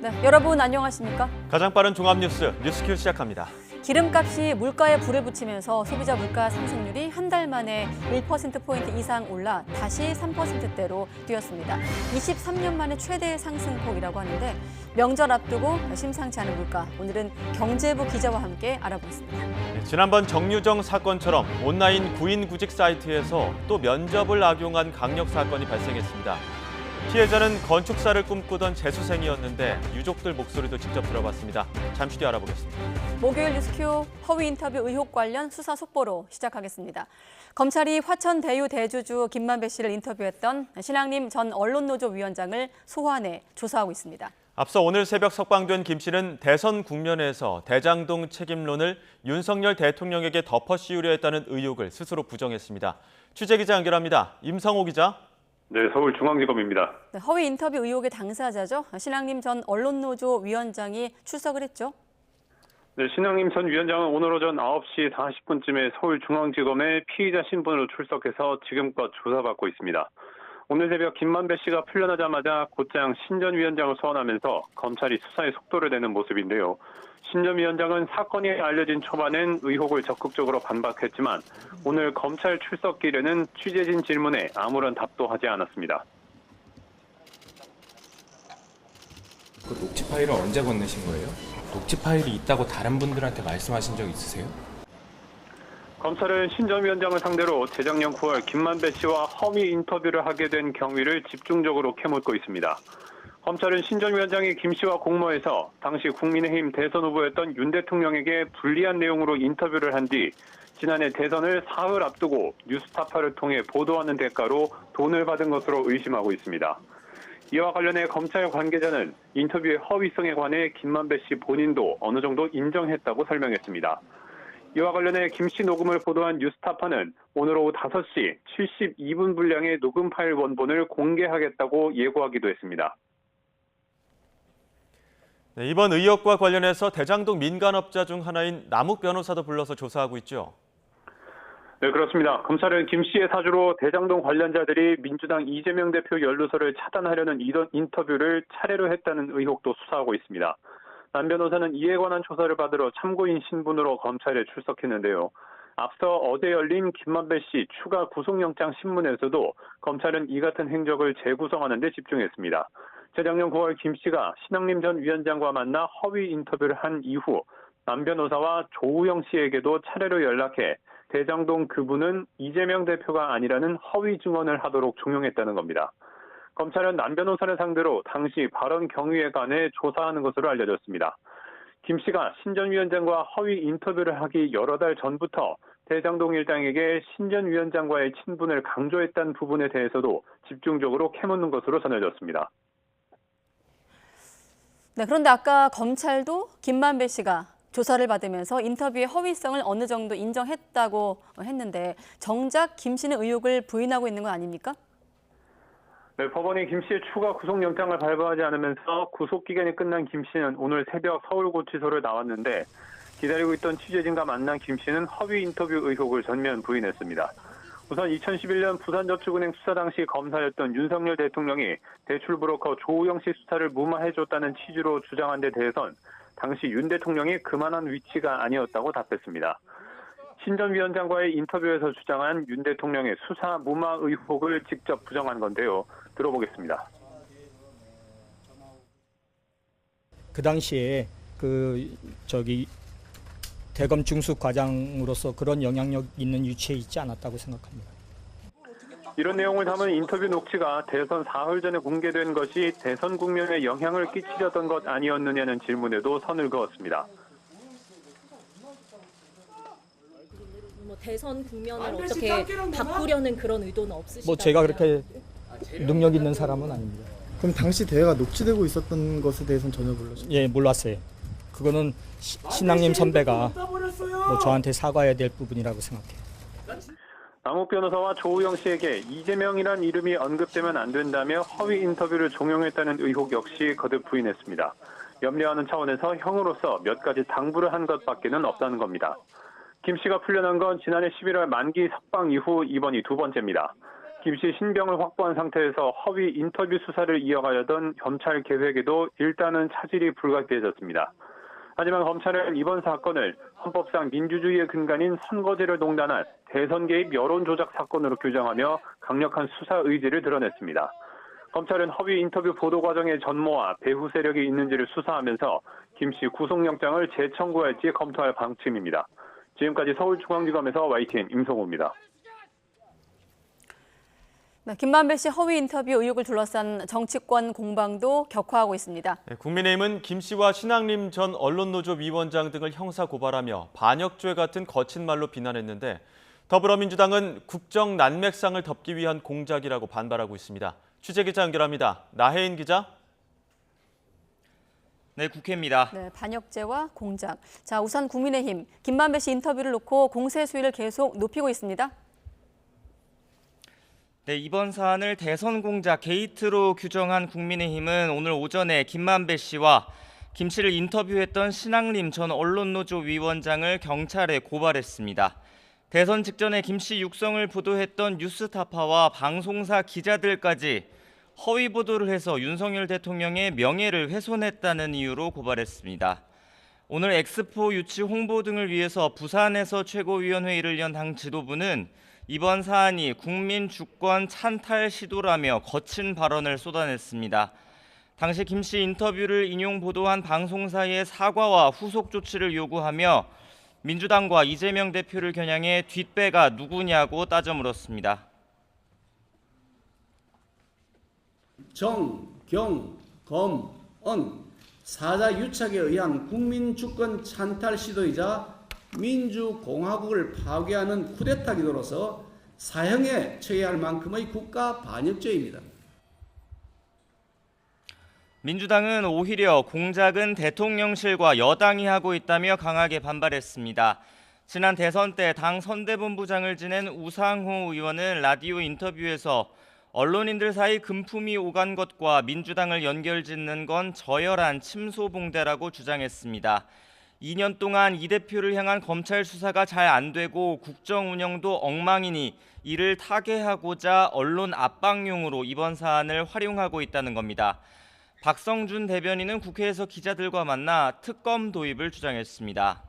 네, 여러분 안녕하십니까? 가장 빠른 종합뉴스 뉴스큐 시작합니다. 기름값이 물가에 불을 붙이면서 소비자 물가 상승률이 한 달 만에 1%포인트 이상 올라 다시 3%대로 뛰었습니다. 23년 만에 최대 상승폭이라고 하는데 명절 앞두고 심상치 않은 물가, 오늘은 경제부 기자와 함께 알아보겠습니다. 지난번 정유정 사건처럼 온라인 구인 구직 사이트에서 또 면접을 악용한 강력 사건이 발생했습니다. 피해자는 건축사를 꿈꾸던 재수생이었는데 유족들 목소리도 직접 들어봤습니다. 잠시 뒤 알아보겠습니다. 목요일 뉴스큐 허위 인터뷰 의혹 관련 수사 속보로 시작하겠습니다. 검찰이 화천 대유 대주주 김만배 씨를 인터뷰했던 신앙림 전 언론노조 위원장을 소환해 조사하고 있습니다. 앞서 오늘 새벽 석방된 김 씨는 대선 국면에서 대장동 책임론을 윤석열 대통령에게 덮어 씌우려 했다는 의혹을 스스로 부정했습니다. 취재기자 연결합니다. 임성호 기자. 네, 서울중앙지검입니다. 네, 허위 인터뷰 의혹의 당사자죠. 신앙림 전 언론노조 위원장이 출석을 했죠. 네, 신앙림 전 위원장은 오늘 오전 9시 40분쯤에 서울중앙지검에 피의자 신분으로 출석해서 지금껏 조사받고 있습니다. 오늘 새벽 김만배 씨가 풀려나자마자 곧장 신 전 위원장을 소환하면서 검찰이 수사에 속도를 내는 모습인데요. 신 전 위원장은 사건이 알려진 초반엔 의혹을 적극적으로 반박했지만 오늘 검찰 출석길에는 취재진 질문에 아무런 답도 하지 않았습니다. 그 녹취 파일을 언제 건네신 거예요? 녹취 파일이 있다고 다른 분들한테 말씀하신 적 있으세요? 검찰은 신 전 위원장을 상대로 재작년 9월 김만배 씨와 허위 인터뷰를 하게 된 경위를 집중적으로 캐묻고 있습니다. 검찰은 신 전 위원장이 김 씨와 공모해서 당시 국민의힘 대선 후보였던 윤 대통령에게 불리한 내용으로 인터뷰를 한 뒤 지난해 대선을 사흘 앞두고 뉴스타파를 통해 보도하는 대가로 돈을 받은 것으로 의심하고 있습니다. 이와 관련해 검찰 관계자는 인터뷰의 허위성에 관해 김만배 씨 본인도 어느 정도 인정했다고 설명했습니다. 이와 관련해 김 씨 녹음을 보도한 뉴스타파는 오늘 오후 5시 72분 분량의 녹음 파일 원본을 공개하겠다고 예고하기도 했습니다. 네, 이번 의혹과 관련해서 대장동 민간업자 중 하나인 남욱 변호사도 불러서 조사하고 있죠. 네, 그렇습니다. 검찰은 김 씨의 사주로 대장동 관련자들이 민주당 이재명 대표 연루서를 차단하려는 이런 인터뷰를 차례로 했다는 의혹도 수사하고 있습니다. 남 변호사는 이에 관한 조사를 받으러 참고인 신분으로 검찰에 출석했는데요. 앞서 어제 열린 김만배 씨 추가 구속영장 신문에서도 검찰은 이 같은 행적을 재구성하는 데 집중했습니다. 재작년 9월 김 씨가 신앙림 전 위원장과 만나 허위 인터뷰를 한 이후 남 변호사와 조우영 씨에게도 차례로 연락해 대장동 그분은 이재명 대표가 아니라는 허위 증언을 하도록 종용했다는 겁니다. 검찰은 남 변호사를 상대로 당시 발언 경위에 관해 조사하는 것으로 알려졌습니다. 김 씨가 신 전 위원장과 허위 인터뷰를 하기 여러 달 전부터 대장동 일당에게 신 전 위원장과의 친분을 강조했다는 부분에 대해서도 집중적으로 캐묻는 것으로 전해졌습니다. 네, 그런데 아까 검찰도 김만배 씨가 조사를 받으면서 인터뷰의 허위성을 어느 정도 인정했다고 했는데 정작 김 씨는 의혹을 부인하고 있는 건 아닙니까? 네, 법원이 김 씨의 추가 구속영장을 발부하지 않으면서 구속기간이 끝난 김 씨는 오늘 새벽 서울구치소를 나왔는데 기다리고 있던 취재진과 만난 김 씨는 허위 인터뷰 의혹을 전면 부인했습니다. 우선 2011년 부산저축은행 수사 당시 검사였던 윤석열 대통령이 대출 브로커 조우영 씨 수사를 무마해줬다는 취지로 주장한 데 대해선 당시 윤 대통령이 그만한 위치가 아니었다고 답했습니다. 신 전 위원장과의 인터뷰에서 주장한 윤 대통령의 수사 무마 의혹을 직접 부정한 건데요. 들어보겠습니다. 그 당시에 대검 중수 과장으로서 그런 영향력 있는 위치에 있지 않았다고 생각합니다. 이런 내용을 담은 인터뷰 녹취가 대선 사흘 전에 공개된 것이 대선 국면에 영향을 끼치려던 것 아니었느냐는 질문에도 선을 그었습니다. 대선 국면을 어떻게 바꾸려는 그런 의도는 없으시다고요? 제가 그렇게 능력 있는 사람은 아닙니다. 그럼 당시 대회가 녹취되고 있었던 것에 대해서는 전혀 몰랐어요? 예, 몰랐어요. 그거는 신앙림 선배가 저한테 사과해야 될 부분이라고 생각해요. 남욱 변호사와 조우영 씨에게 이재명이란 이름이 언급되면 안 된다며 허위 인터뷰를 종용했다는 의혹 역시 거듭 부인했습니다. 염려하는 차원에서 형으로서 몇 가지 당부를 한 것밖에는 없다는 겁니다. 김 씨가 풀려난 건 지난해 11월 만기 석방 이후 이번이 두 번째입니다. 김 씨 신병을 확보한 상태에서 허위 인터뷰 수사를 이어가려던 검찰 계획에도 일단은 차질이 불가피해졌습니다. 하지만 검찰은 이번 사건을 헌법상 민주주의의 근간인 선거제를 농단한 대선 개입 여론 조작 사건으로 규정하며 강력한 수사 의지를 드러냈습니다. 검찰은 허위 인터뷰 보도 과정의 전모와 배후 세력이 있는지를 수사하면서 김 씨 구속영장을 재청구할지 검토할 방침입니다. 지금까지 서울중앙지검에서 YTN 임성호입니다. 김만배 씨 허위 인터뷰 의혹을 둘러싼 정치권 공방도 격화하고 있습니다. 국민의힘은 김 씨와 신학림 전 언론노조 위원장 등을 형사 고발하며 반역죄 같은 거친 말로 비난했는데 더불어민주당은 국정 난맥상을 덮기 위한 공작이라고 반발하고 있습니다. 취재기자 연결합니다. 나혜인 기자. 네, 국회입니다. 네, 반역죄와 공작. 자, 우선 국민의힘 김만배 씨 인터뷰를 놓고 공세 수위를 계속 높이고 있습니다. 네, 이번 사안을 대선 공작 게이트로 규정한 국민의힘은 오늘 오전에 김만배 씨와 김 씨를 인터뷰했던 신학림 전 언론노조 위원장을 경찰에 고발했습니다. 대선 직전에 김 씨 육성을 보도했던 뉴스타파와 방송사 기자들까지 허위 보도를 해서 윤석열 대통령의 명예를 훼손했다는 이유로 고발했습니다. 오늘 엑스포 유치 홍보 등을 위해서 부산에서 최고위원회의를 연 당 지도부는 이번 사안이 국민 주권 찬탈 시도라며 거친 발언을 쏟아냈습니다. 당시 김 씨 인터뷰를 인용 보도한 방송사의 사과와 후속 조치를 요구하며 민주당과 이재명 대표를 겨냥해 뒷배가 누구냐고 따져 물었습니다. 정, 경, 검, 언, 사자 유착에 의한 국민 주권 찬탈 시도이자 민주공화국을 파괴하는 쿠데타 기도로서 사형에 처해야 할 만큼의 국가 반역죄입니다. 민주당은 오히려 공작은 대통령실과 여당이 하고 있다며 강하게 반발했습니다. 지난 대선 때 당 선대본부장을 지낸 우상호 의원은 라디오 인터뷰에서 언론인들 사이 금품이 오간 것과 민주당을 연결짓는 건 저열한 침소봉대라고 주장했습니다. 2년 동안 이 대표를 향한 검찰 수사가 잘 안 되고 국정 운영도 엉망이니 이를 타개하고자 언론 압박용으로 이번 사안을 활용하고 있다는 겁니다. 박성준 대변인은 국회에서 기자들과 만나 특검 도입을 주장했습니다.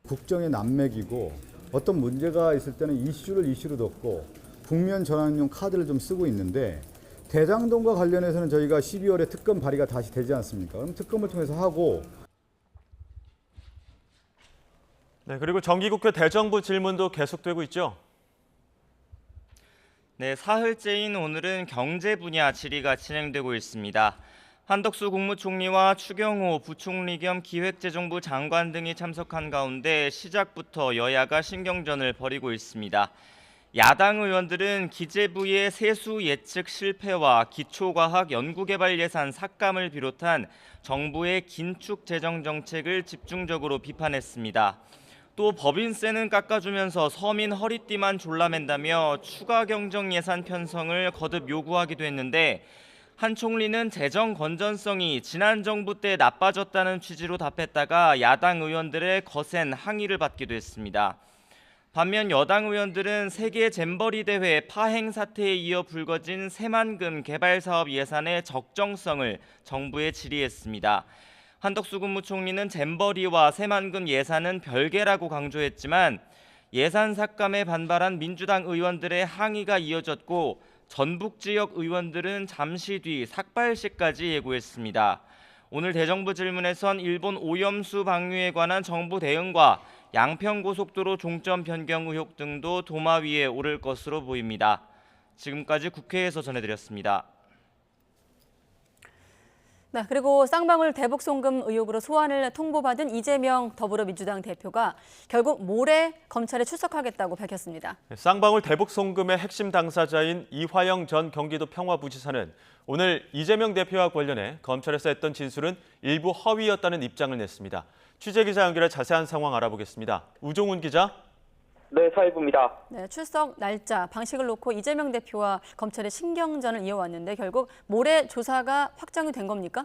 국정의 난맥이고 어떤 문제가 있을 때는 이슈를 이슈로 덮고 국면 전환용 카드를 좀 쓰고 있는데 대장동과 관련해서는 저희가 12월에 특검 발의가 다시 되지 않습니까? 그럼 특검을 통해서 하고. 네, 그리고 정기국회 대정부 질문도 계속되고 있죠. 네, 사흘째인 오늘은 경제 분야 질의가 진행되고 있습니다. 한덕수 국무총리와 추경호 부총리 겸 기획재정부 장관 등이 참석한 가운데 시작부터 여야가 신경전을 벌이고 있습니다. 야당 의원들은 기재부의 세수 예측 실패와 기초과학 연구개발 예산 삭감을 비롯한 정부의 긴축 재정 정책을 집중적으로 비판했습니다. 또 법인세는 깎아주면서 서민 허리띠만 졸라맨다며 추가 경정 예산 편성을 거듭 요구하기도 했는데 한 총리는 재정 건전성이 지난 정부 때 나빠졌다는 취지로 답했다가 야당 의원들의 거센 항의를 받기도 했습니다. 반면 여당 의원들은 세계 잼버리 대회 파행 사태에 이어 불거진 새만금 개발 사업 예산의 적정성을 정부에 질의했습니다. 한덕수 국무총리는 잼버리와 새만금 예산은 별개라고 강조했지만 예산 삭감에 반발한 민주당 의원들의 항의가 이어졌고 전북 지역 의원들은 잠시 뒤 삭발식까지 예고했습니다. 오늘 대정부 질문에선 일본 오염수 방류에 관한 정부 대응과 양평고속도로 종점 변경 의혹 등도 도마 위에 오를 것으로 보입니다. 지금까지 국회에서 전해드렸습니다. 네, 그리고 쌍방울 대북 송금 의혹으로 소환을 통보받은 이재명 더불어민주당 대표가 결국 모레 검찰에 출석하겠다고 밝혔습니다. 쌍방울 대북 송금의 핵심 당사자인 이화영 전 경기도 평화부지사는 오늘 이재명 대표와 관련해 검찰에서 했던 진술은 일부 허위였다는 입장을 냈습니다. 취재기자 연결해 자세한 상황 알아보겠습니다. 우종훈 기자. 네, 사회부입니다. 네, 출석 날짜, 방식을 놓고 이재명 대표와 검찰의 신경전을 이어왔는데 결국 모레 조사가 확정이 된 겁니까?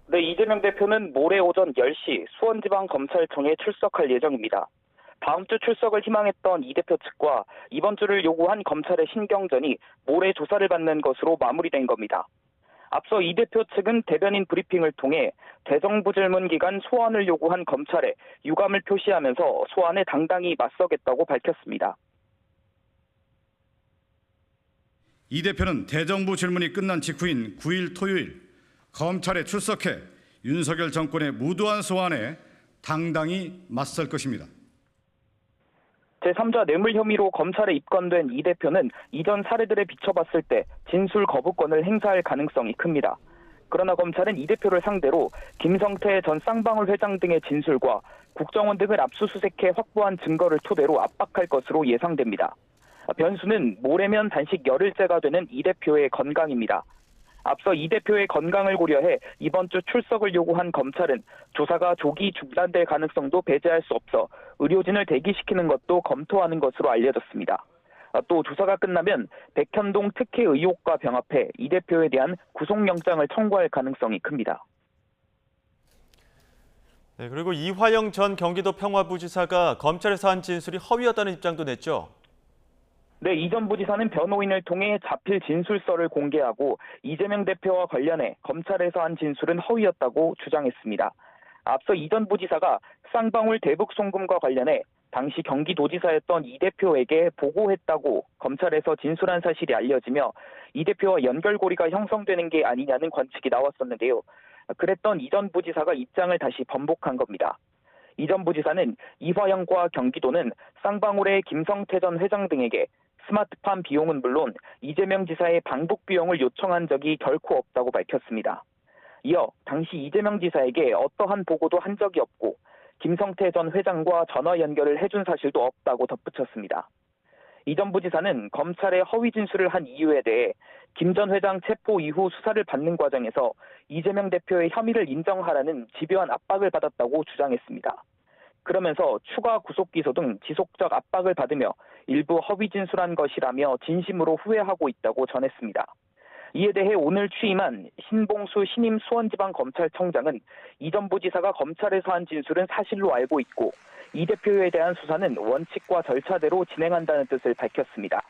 네, 이재명 대표는 모레 오전 10시 수원지방검찰청에 출석할 예정입니다. 다음 주 출석을 희망했던 이 대표 측과 이번 주를 요구한 검찰의 신경전이 모레 조사를 받는 것으로 마무리된 겁니다. 앞서 이 대표 측은 대변인 브리핑을 통해 대정부 질문 기간 소환을 요구한 검찰에 유감을 표시하면서 소환에 당당히 맞서겠다고 밝혔습니다. 이 대표는 대정부 질문이 끝난 직후인 9일 토요일 검찰에 출석해 윤석열 정권의 무도한 소환에 당당히 맞설 것입니다. 제3자 뇌물 혐의로 검찰에 입건된 이 대표는 이전 사례들에 비춰봤을 때 진술 거부권을 행사할 가능성이 큽니다. 그러나 검찰은 이 대표를 상대로 김성태 전 쌍방울 회장 등의 진술과 국정원 등을 압수수색해 확보한 증거를 토대로 압박할 것으로 예상됩니다. 변수는 모레면 단식 열흘째가 되는 이 대표의 건강입니다. 앞서 이 대표의 건강을 고려해 이번 주 출석을 요구한 검찰은 조사가 조기 중단될 가능성도 배제할 수 없어 의료진을 대기시키는 것도 검토하는 것으로 알려졌습니다. 또 조사가 끝나면 백현동 특혜 의혹과 병합해 이 대표에 대한 구속영장을 청구할 가능성이 큽니다. 네, 그리고 이화영 전 경기도 평화부지사가 검찰에서 한 진술이 허위였다는 입장도 냈죠. 네, 이 전 부지사는 변호인을 통해 자필 진술서를 공개하고 이재명 대표와 관련해 검찰에서 한 진술은 허위였다고 주장했습니다. 앞서 이 전 부지사가 쌍방울 대북 송금과 관련해 당시 경기도지사였던 이 대표에게 보고했다고 검찰에서 진술한 사실이 알려지며 이 대표와 연결고리가 형성되는 게 아니냐는 관측이 나왔었는데요. 그랬던 이 전 부지사가 입장을 다시 번복한 겁니다. 이 전 부지사는 이화영과 경기도는 쌍방울의 김성태 전 회장 등에게 스마트팜 비용은 물론 이재명 지사의 방북 비용을 요청한 적이 결코 없다고 밝혔습니다. 이어 당시 이재명 지사에게 어떠한 보고도 한 적이 없고 김성태 전 회장과 전화 연결을 해준 사실도 없다고 덧붙였습니다. 이 전 부지사는 검찰에 허위 진술을 한 이유에 대해 김 전 회장 체포 이후 수사를 받는 과정에서 이재명 대표의 혐의를 인정하라는 집요한 압박을 받았다고 주장했습니다. 그러면서 추가 구속 기소 등 지속적 압박을 받으며 일부 허위 진술한 것이라며 진심으로 후회하고 있다고 전했습니다. 이에 대해 오늘 취임한 신봉수 신임 수원지방검찰청장은 이 전 부지사가 검찰에서 한 진술은 사실로 알고 있고 이 대표에 대한 수사는 원칙과 절차대로 진행한다는 뜻을 밝혔습니다.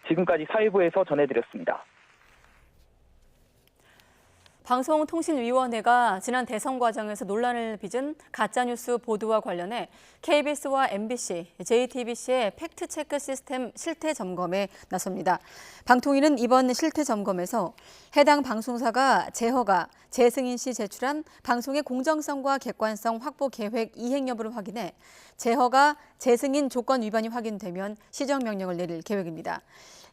지금까지 사회부에서 전해드렸습니다. 방송통신위원회가 지난 대선 과정에서 논란을 빚은 가짜뉴스 보도와 관련해 KBS와 MBC, JTBC의 팩트체크 시스템 실태 점검에 나섭니다. 방통위는 이번 실태 점검에서 해당 방송사가 재허가, 재승인 시 제출한 방송의 공정성과 객관성 확보 계획 이행 여부를 확인해 재허가, 재승인 조건 위반이 확인되면 시정명령을 내릴 계획입니다.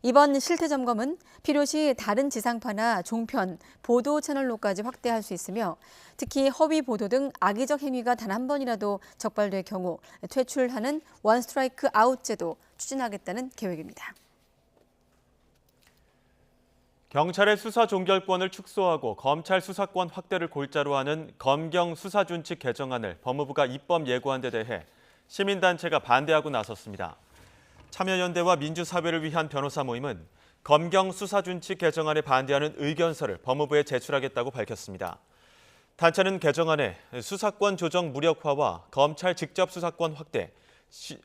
이번 실태 점검은 필요시 다른 지상파나 종편, 보도 채널로까지 확대할 수 있으며 특히 허위 보도 등 악의적 행위가 단 한 번이라도 적발될 경우 퇴출하는 원 스트라이크 아웃 제도 추진하겠다는 계획입니다. 경찰의 수사 종결권을 축소하고 검찰 수사권 확대를 골자로 하는 검경 수사준칙 개정안을 법무부가 입법 예고한 데 대해 시민단체가 반대하고 나섰습니다. 참여연대와 민주사회를 위한 변호사 모임은 검경 수사준칙 개정안에 반대하는 의견서를 법무부에 제출하겠다고 밝혔습니다. 단체는 개정안에 수사권 조정 무력화와 검찰 직접 수사권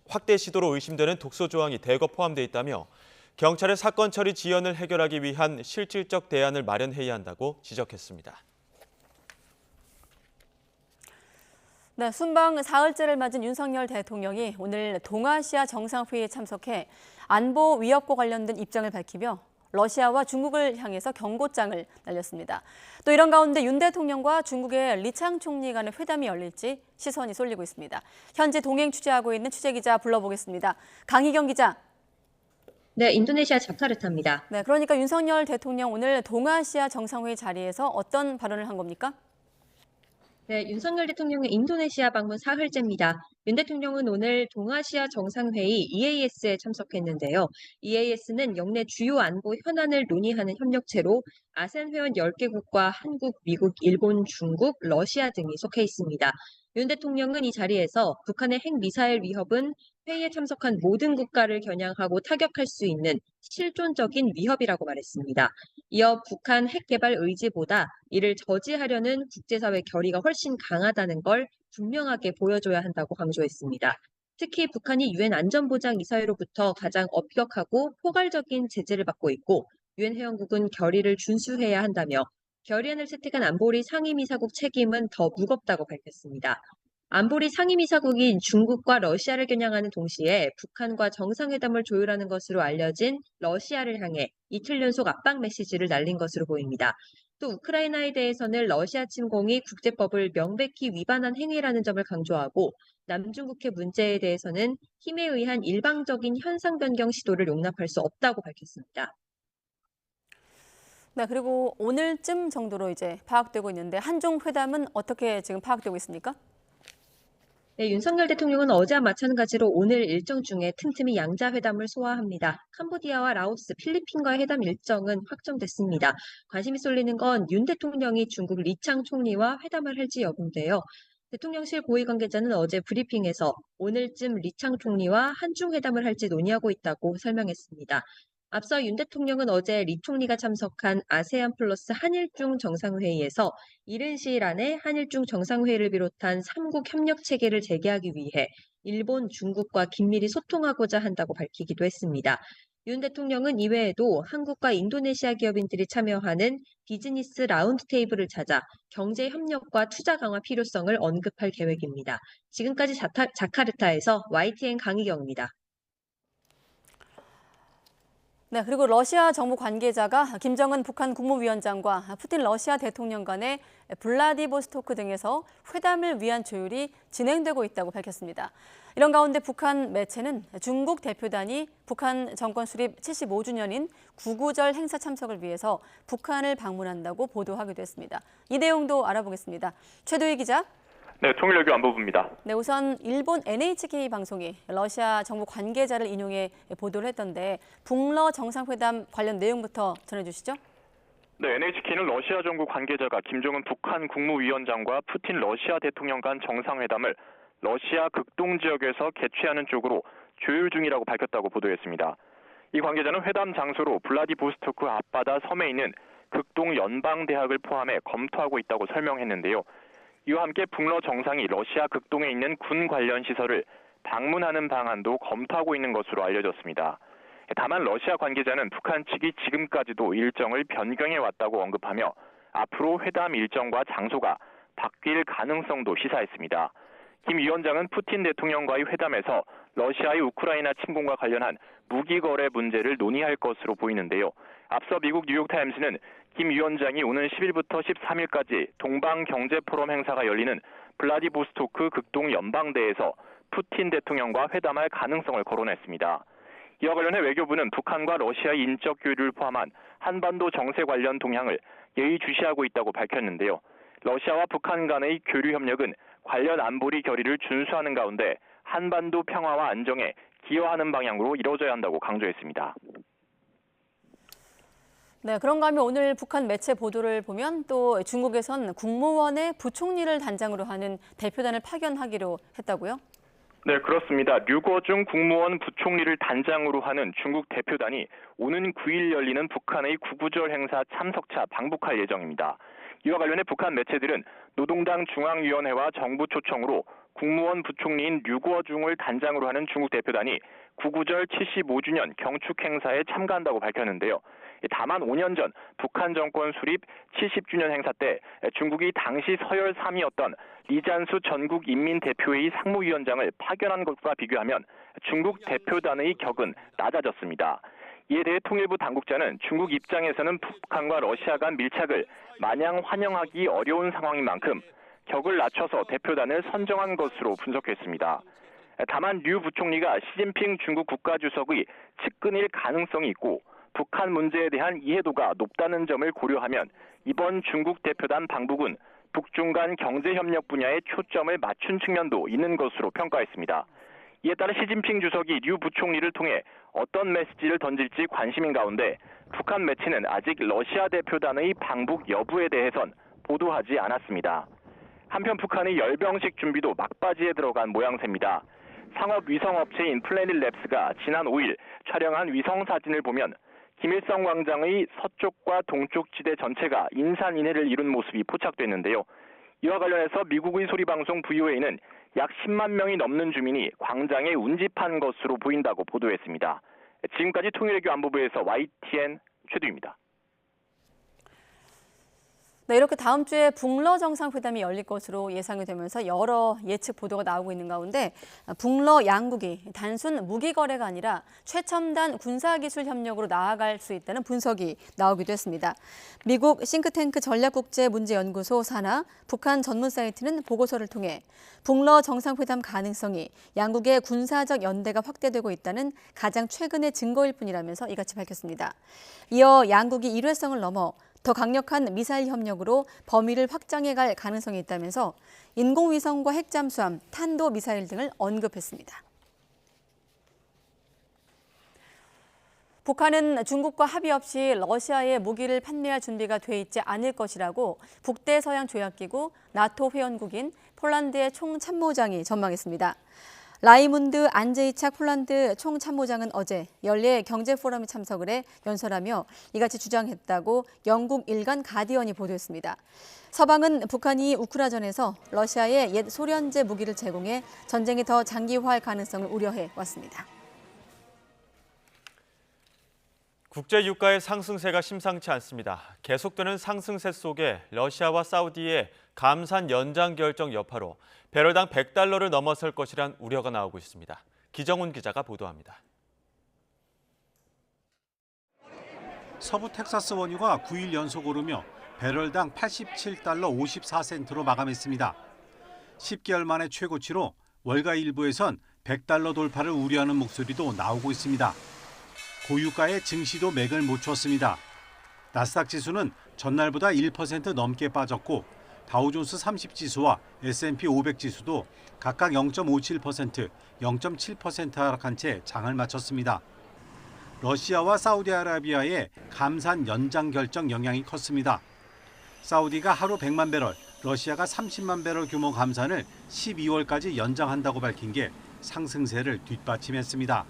확대 시도로 의심되는 독소 조항이 대거 포함되어 있다며 경찰의 사건 처리 지연을 해결하기 위한 실질적 대안을 마련해야 한다고 지적했습니다. 네, 순방 사흘째를 맞은 윤석열 대통령이 오늘 동아시아 정상회의에 참석해 안보 위협과 관련된 입장을 밝히며 러시아와 중국을 향해서 경고장을 날렸습니다. 또 이런 가운데 윤 대통령과 중국의 리창 총리 간의 회담이 열릴지 시선이 쏠리고 있습니다. 현재 동행 취재하고 있는 취재기자 불러보겠습니다. 강희경 기자. 네, 인도네시아 자카르타입니다. 네, 그러니까 윤석열 대통령 오늘 동아시아 정상회의 자리에서 어떤 발언을 한 겁니까? 네, 윤석열 대통령의 인도네시아 방문 사흘째입니다. 윤 대통령은 오늘 동아시아 정상회의 EAS에 참석했는데요. EAS는 역내 주요 안보 현안을 논의하는 협력체로 아세안 회원 10개국과 한국, 미국, 일본, 중국, 러시아 등이 속해 있습니다. 윤 대통령은 이 자리에서 북한의 핵미사일 위협은 회의에 참석한 모든 국가를 겨냥하고 타격할 수 있는 실존적인 위협이라고 말했습니다. 이어 북한 핵 개발 의지보다 이를 저지하려는 국제사회 결의가 훨씬 강하다는 걸 분명하게 보여줘야 한다고 강조했습니다. 특히 북한이 유엔 안전보장이사회로부터 가장 엄격하고 포괄적인 제재를 받고 있고 유엔 회원국은 결의를 준수해야 한다며 결의안을 채택한 안보리 상임이사국 책임은 더 무겁다고 밝혔습니다. 안보리 상임이사국인 중국과 러시아를 겨냥하는 동시에 북한과 정상회담을 조율하는 것으로 알려진 러시아를 향해 이틀 연속 압박 메시지를 날린 것으로 보입니다. 또 우크라이나에 대해서는 러시아 침공이 국제법을 명백히 위반한 행위라는 점을 강조하고 남중국해 문제에 대해서는 힘에 의한 일방적인 현상 변경 시도를 용납할 수 없다고 밝혔습니다. 네, 그리고 오늘쯤 정도로 이제 파악되고 있는데 한중 회담은 어떻게 지금 파악되고 있습니까? 네, 윤석열 대통령은 어제와 마찬가지로 오늘 일정 중에 틈틈이 양자회담을 소화합니다. 캄보디아와 라오스, 필리핀과의 회담 일정은 확정됐습니다. 관심이 쏠리는 건 윤 대통령이 중국 리창 총리와 회담을 할지 여부인데요. 대통령실 고위 관계자는 어제 브리핑에서 오늘쯤 리창 총리와 한중 회담을 할지 논의하고 있다고 설명했습니다. 앞서 윤 대통령은 어제 리 총리가 참석한 아세안 플러스 한일중 정상회의에서 이른 시일 안에 한일중 정상회의를 비롯한 3국 협력 체계를 재개하기 위해 일본, 중국과 긴밀히 소통하고자 한다고 밝히기도 했습니다. 윤 대통령은 이외에도 한국과 인도네시아 기업인들이 참여하는 비즈니스 라운드 테이블을 찾아 경제 협력과 투자 강화 필요성을 언급할 계획입니다. 지금까지 자카르타에서 YTN 강희경입니다. 네, 그리고 러시아 정부 관계자가 김정은 북한 국무위원장과 푸틴 러시아 대통령 간의 블라디보스토크 등에서 회담을 위한 조율이 진행되고 있다고 밝혔습니다. 이런 가운데 북한 매체는 중국 대표단이 북한 정권 수립 75주년인 구구절 행사 참석을 위해서 북한을 방문한다고 보도하기도 했습니다. 이 내용도 알아보겠습니다. 최도희 기자. 네, 통일외교 안보부입니다. 네, 우선 일본 NHK 방송이 러시아 정부 관계자를 인용해 보도를 했던데 북러 정상회담 관련 내용부터 전해주시죠. 네, NHK는 러시아 정부 관계자가 김정은 북한 국무위원장과 푸틴 러시아 대통령 간 정상회담을 러시아 극동 지역에서 개최하는 쪽으로 조율 중이라고 밝혔다고 보도했습니다. 이 관계자는 회담 장소로 블라디보스토크 앞바다 섬에 있는 극동 연방대학을 포함해 검토하고 있다고 설명했는데요. 이와 함께 북러 정상이 러시아 극동에 있는 군 관련 시설을 방문하는 방안도 검토하고 있는 것으로 알려졌습니다. 다만 러시아 관계자는 북한 측이 지금까지도 일정을 변경해 왔다고 언급하며 앞으로 회담 일정과 장소가 바뀔 가능성도 시사했습니다. 김 위원장은 푸틴 대통령과의 회담에서 러시아의 우크라이나 침공과 관련한 무기 거래 문제를 논의할 것으로 보이는데요. 앞서 미국 뉴욕타임스는 김 위원장이 오는 10일부터 13일까지 동방경제포럼 행사가 열리는 블라디보스토크 극동 연방대에서 푸틴 대통령과 회담할 가능성을 거론했습니다. 이와 관련해 외교부는 북한과 러시아의 인적 교류를 포함한 한반도 정세 관련 동향을 예의주시하고 있다고 밝혔는데요. 러시아와 북한 간의 교류 협력은 관련 안보리 결의를 준수하는 가운데 한반도 평화와 안정에 기여하는 방향으로 이루어져야 한다고 강조했습니다. 네, 그런가 하면 오늘 북한 매체 보도를 보면 또 중국에선 국무원의 부총리를 단장으로 하는 대표단을 파견하기로 했다고요? 네, 그렇습니다. 류거중 국무원 부총리를 단장으로 하는 중국 대표단이 오는 9일 열리는 북한의 구구절 행사 참석차 방북할 예정입니다. 이와 관련해 북한 매체들은 노동당 중앙위원회와 정부 초청으로 국무원 부총리인 류거중을 단장으로 하는 중국 대표단이 구구절 75주년 경축 행사에 참가한다고 밝혔는데요. 다만 5년 전 북한 정권 수립 70주년 행사 때 중국이 당시 서열 3위였던 리잔수 전국인민대표회의 상무위원장을 파견한 것과 비교하면 중국 대표단의 격은 낮아졌습니다. 이에 대해 통일부 당국자는 중국 입장에서는 북한과 러시아 간 밀착을 마냥 환영하기 어려운 상황인 만큼 격을 낮춰서 대표단을 선정한 것으로 분석했습니다. 다만 류 부총리가 시진핑 중국 국가주석의 측근일 가능성이 있고 북한 문제에 대한 이해도가 높다는 점을 고려하면 이번 중국 대표단 방북은 북중 간 경제협력 분야에 초점을 맞춘 측면도 있는 것으로 평가했습니다. 이에 따라 시진핑 주석이 류 부총리를 통해 어떤 메시지를 던질지 관심인 가운데 북한 매체는 아직 러시아 대표단의 방북 여부에 대해선 보도하지 않았습니다. 한편 북한의 열병식 준비도 막바지에 들어간 모양새입니다. 상업 위성업체인 플래닛랩스가 지난 5일 촬영한 위성사진을 보면 김일성 광장의 서쪽과 동쪽 지대 전체가 인산인해를 이룬 모습이 포착됐는데요. 이와 관련해서 미국의 소리방송 VOA는 약 10만 명이 넘는 주민이 광장에 운집한 것으로 보인다고 보도했습니다. 지금까지 통일외교 안보부에서 YTN 최두입니다. 네, 이렇게 다음 주에 북러 정상회담이 열릴 것으로 예상이 되면서 여러 예측 보도가 나오고 있는 가운데 북러 양국이 단순 무기 거래가 아니라 최첨단 군사기술 협력으로 나아갈 수 있다는 분석이 나오기도 했습니다. 미국 싱크탱크 전략국제문제연구소 산하 북한 전문 사이트는 보고서를 통해 북러 정상회담 가능성이 양국의 군사적 연대가 확대되고 있다는 가장 최근의 증거일 뿐이라면서 이같이 밝혔습니다. 이어 양국이 일회성을 넘어 더 강력한 미사일 협력으로 범위를 확장해갈 가능성이 있다면서 인공위성과 핵잠수함, 탄도미사일 등을 언급했습니다. 북한은 중국과 합의 없이 러시아에 무기를 판매할 준비가 돼 있지 않을 것이라고 북대서양조약기구 나토 회원국인 폴란드의 총참모장이 전망했습니다. 라이문드 안제이착 폴란드 총참모장은 어제 연례 경제포럼에 참석을 해 연설하며 이같이 주장했다고 영국 일간 가디언이 보도했습니다. 서방은 북한이 우크라이나전에서 러시아에 옛 소련제 무기를 제공해 전쟁이 더 장기화할 가능성을 우려해 왔습니다. 국제 유가의 상승세가 심상치 않습니다. 계속되는 상승세 속에 러시아와 사우디의 감산 연장 결정 여파로 배럴당 $100를 넘어설 것이란 우려가 나오고 있습니다. 기정훈 기자가 보도합니다. 서부 텍사스 원유가 9일 연속 오르며 배럴당 $87 54센트로 마감했습니다. 10개월 만의 최고치로 월가 일부에선 $100 돌파를 우려하는 목소리도 나오고 있습니다. 고유가의 증시도 맥을 못 췄습니다. 나스닥 지수는 전날보다 1% 넘게 빠졌고 다우존스 30지수와 S&P 500 지수도 각각 0.57%, 0.7% 하락한 채 장을 마쳤습니다. 러시아와 사우디아라비아의 감산 연장 결정 영향이 컸습니다. 사우디가 하루 100만 배럴, 러시아가 30만 배럴 규모 감산을 12월까지 연장한다고 밝힌 게 상승세를 뒷받침했습니다.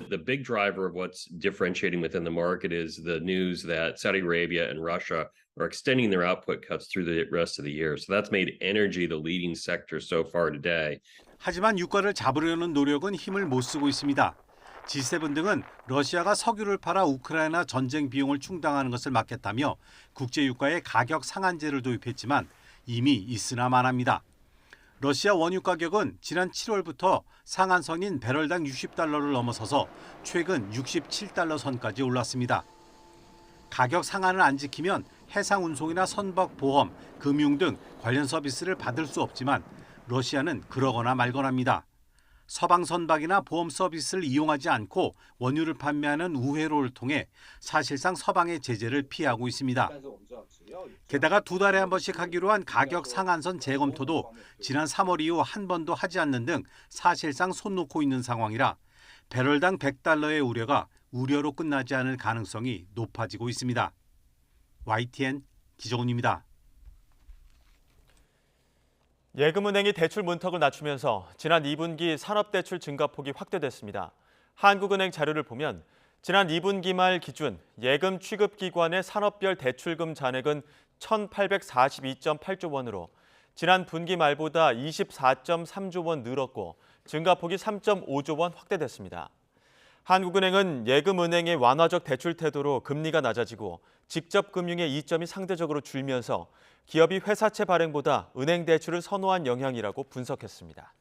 The big driver of what's differentiating within the market is the news that Saudi Arabia and Russia are extending their output cuts through the rest of the year. So that's made energy the leading sector so far today. 하지만 유가를 잡으려는 노력은 힘을 못 쓰고 있습니다. G7 등은 러시아가 석유를 팔아 우크라이나 전쟁 비용을 충당하는 것을 막겠다며 국제 유가에 가격 상한제를 도입했지만 이미 있으나 마나입니다. 러시아 원유 가격은 지난 7월부터 상한선인 배럴당 $60를 넘어서서 최근 $67 선까지 올랐습니다. 가격 상한을 안 지키면 해상 운송이나 선박 보험, 금융 등 관련 서비스를 받을 수 없지만 러시아는 그러거나 말거나입니다. 서방 선박이나 보험 서비스를 이용하지 않고 원유를 판매하는 우회로를 통해 사실상 서방의 제재를 피하고 있습니다. 게다가 2달에 한 번씩 하기로 한 가격 상한선 재검토도 지난 3월 이후 한 번도 하지 않는 등 사실상 손 놓고 있는 상황이라 배럴당 $100의 우려가 우려로 끝나지 않을 가능성이 높아지고 있습니다. YTN 기정훈입니다. 예금은행이 대출 문턱을 낮추면서 지난 2분기 산업대출 증가폭이 확대됐습니다. 한국은행 자료를 보면 지난 2분기 말 기준 예금 취급기관의 산업별 대출금 잔액은 1,842.8조 원으로 지난 분기 말보다 24.3조 원 늘었고 증가폭이 3.5조 원 확대됐습니다. 한국은행은 예금은행의 완화적 대출 태도로 금리가 낮아지고 직접 금융의 이점이 상대적으로 줄면서 기업이 회사채 발행보다 은행 대출을 선호한 영향이라고 분석했습니다.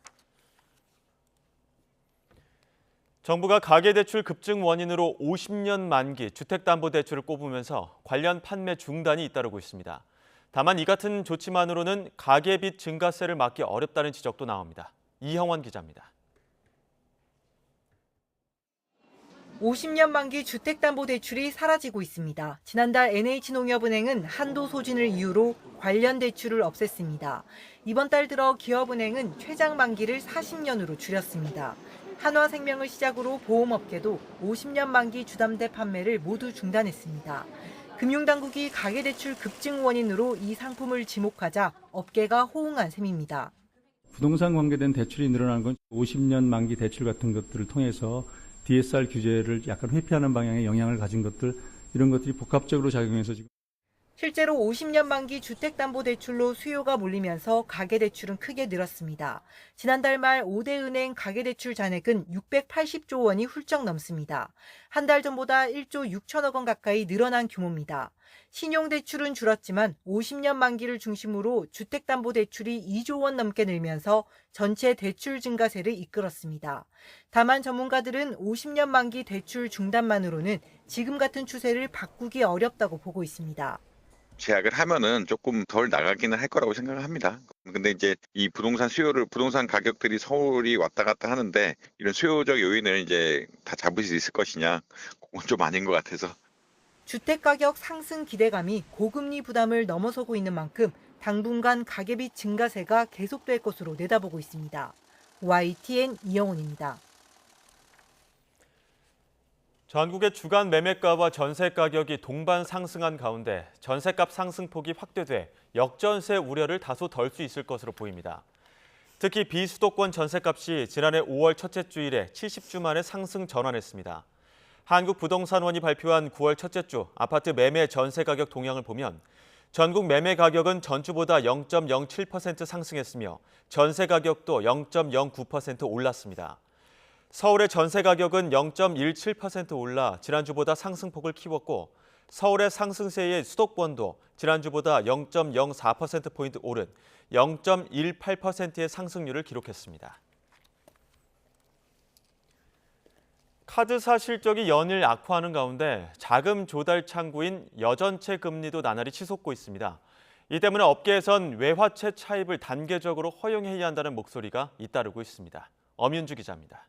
정부가 가계대출 급증 원인으로 50년 만기 주택담보대출을 꼽으면서 관련 판매 중단이 잇따르고 있습니다. 다만 이 같은 조치만으로는 가계빚 증가세를 막기 어렵다는 지적도 나옵니다. 이형원 기자입니다. 50년 만기 주택담보대출이 사라지고 있습니다. 지난달 NH농협은행은 한도 소진을 이유로 관련 대출을 없앴습니다. 이번 달 들어 기업은행은 최장 만기를 40년으로 줄였습니다. 한화생명을 시작으로 보험업계도 50년 만기 주담대 판매를 모두 중단했습니다. 금융당국이 가계대출 급증 원인으로 이 상품을 지목하자 업계가 호응한 셈입니다. 부동산 관계된 대출이 늘어나는 건 50년 만기 대출 같은 것들을 통해서 DSR 규제를 약간 회피하는 방향의 영향을 가진 것들, 이런 것들이 복합적으로 작용해서 지금 실제로 50년 만기 주택담보대출로 수요가 몰리면서 가계대출은 크게 늘었습니다. 지난달 말 5대 은행 가계대출 잔액은 680조 원이 훌쩍 넘습니다. 한 달 전보다 1조 6천억 원 가까이 늘어난 규모입니다. 신용대출은 줄었지만 50년 만기를 중심으로 주택담보대출이 2조 원 넘게 늘면서 전체 대출 증가세를 이끌었습니다. 다만 전문가들은 50년 만기 대출 중단만으로는 지금 같은 추세를 바꾸기 어렵다고 보고 있습니다. 제약을 하면은 조금 덜 나가기는 할 거라고 생각을 합니다. 근데 이제 이 부동산 가격들이 서울이 왔다 갔다 하는데 이런 수요적 요인을 이제 다 잡을 수 있을 것이냐, 그건 좀 아닌 것 같아서. 주택가격 상승 기대감이 고금리 부담을 넘어서고 있는 만큼 당분간 가계비 증가세가 계속될 것으로 내다보고 있습니다. YTN 이영훈입니다. 전국의 주간 매매가와 전세 가격이 동반 상승한 가운데 전세값 상승폭이 확대돼 역전세 우려를 다소 덜 수 있을 것으로 보입니다. 특히 비수도권 전세값이 지난해 5월 첫째 주일에 70주 만에 상승 전환했습니다. 한국부동산원이 발표한 9월 첫째 주 아파트 매매 전세 가격 동향을 보면 전국 매매 가격은 전주보다 0.07% 상승했으며 전세 가격도 0.09% 올랐습니다. 서울의 전세 가격은 0.17% 올라 지난주보다 상승폭을 키웠고 서울의 상승세의 수도권도 지난주보다 0.04%포인트 오른 0.18%의 상승률을 기록했습니다. 카드사 실적이 연일 악화하는 가운데 자금 조달 창구인 여전체 금리도 나날이 치솟고 있습니다. 이 때문에 업계에선 외화채 차입을 단계적으로 허용해야 한다는 목소리가 잇따르고 있습니다. 엄윤주 기자입니다.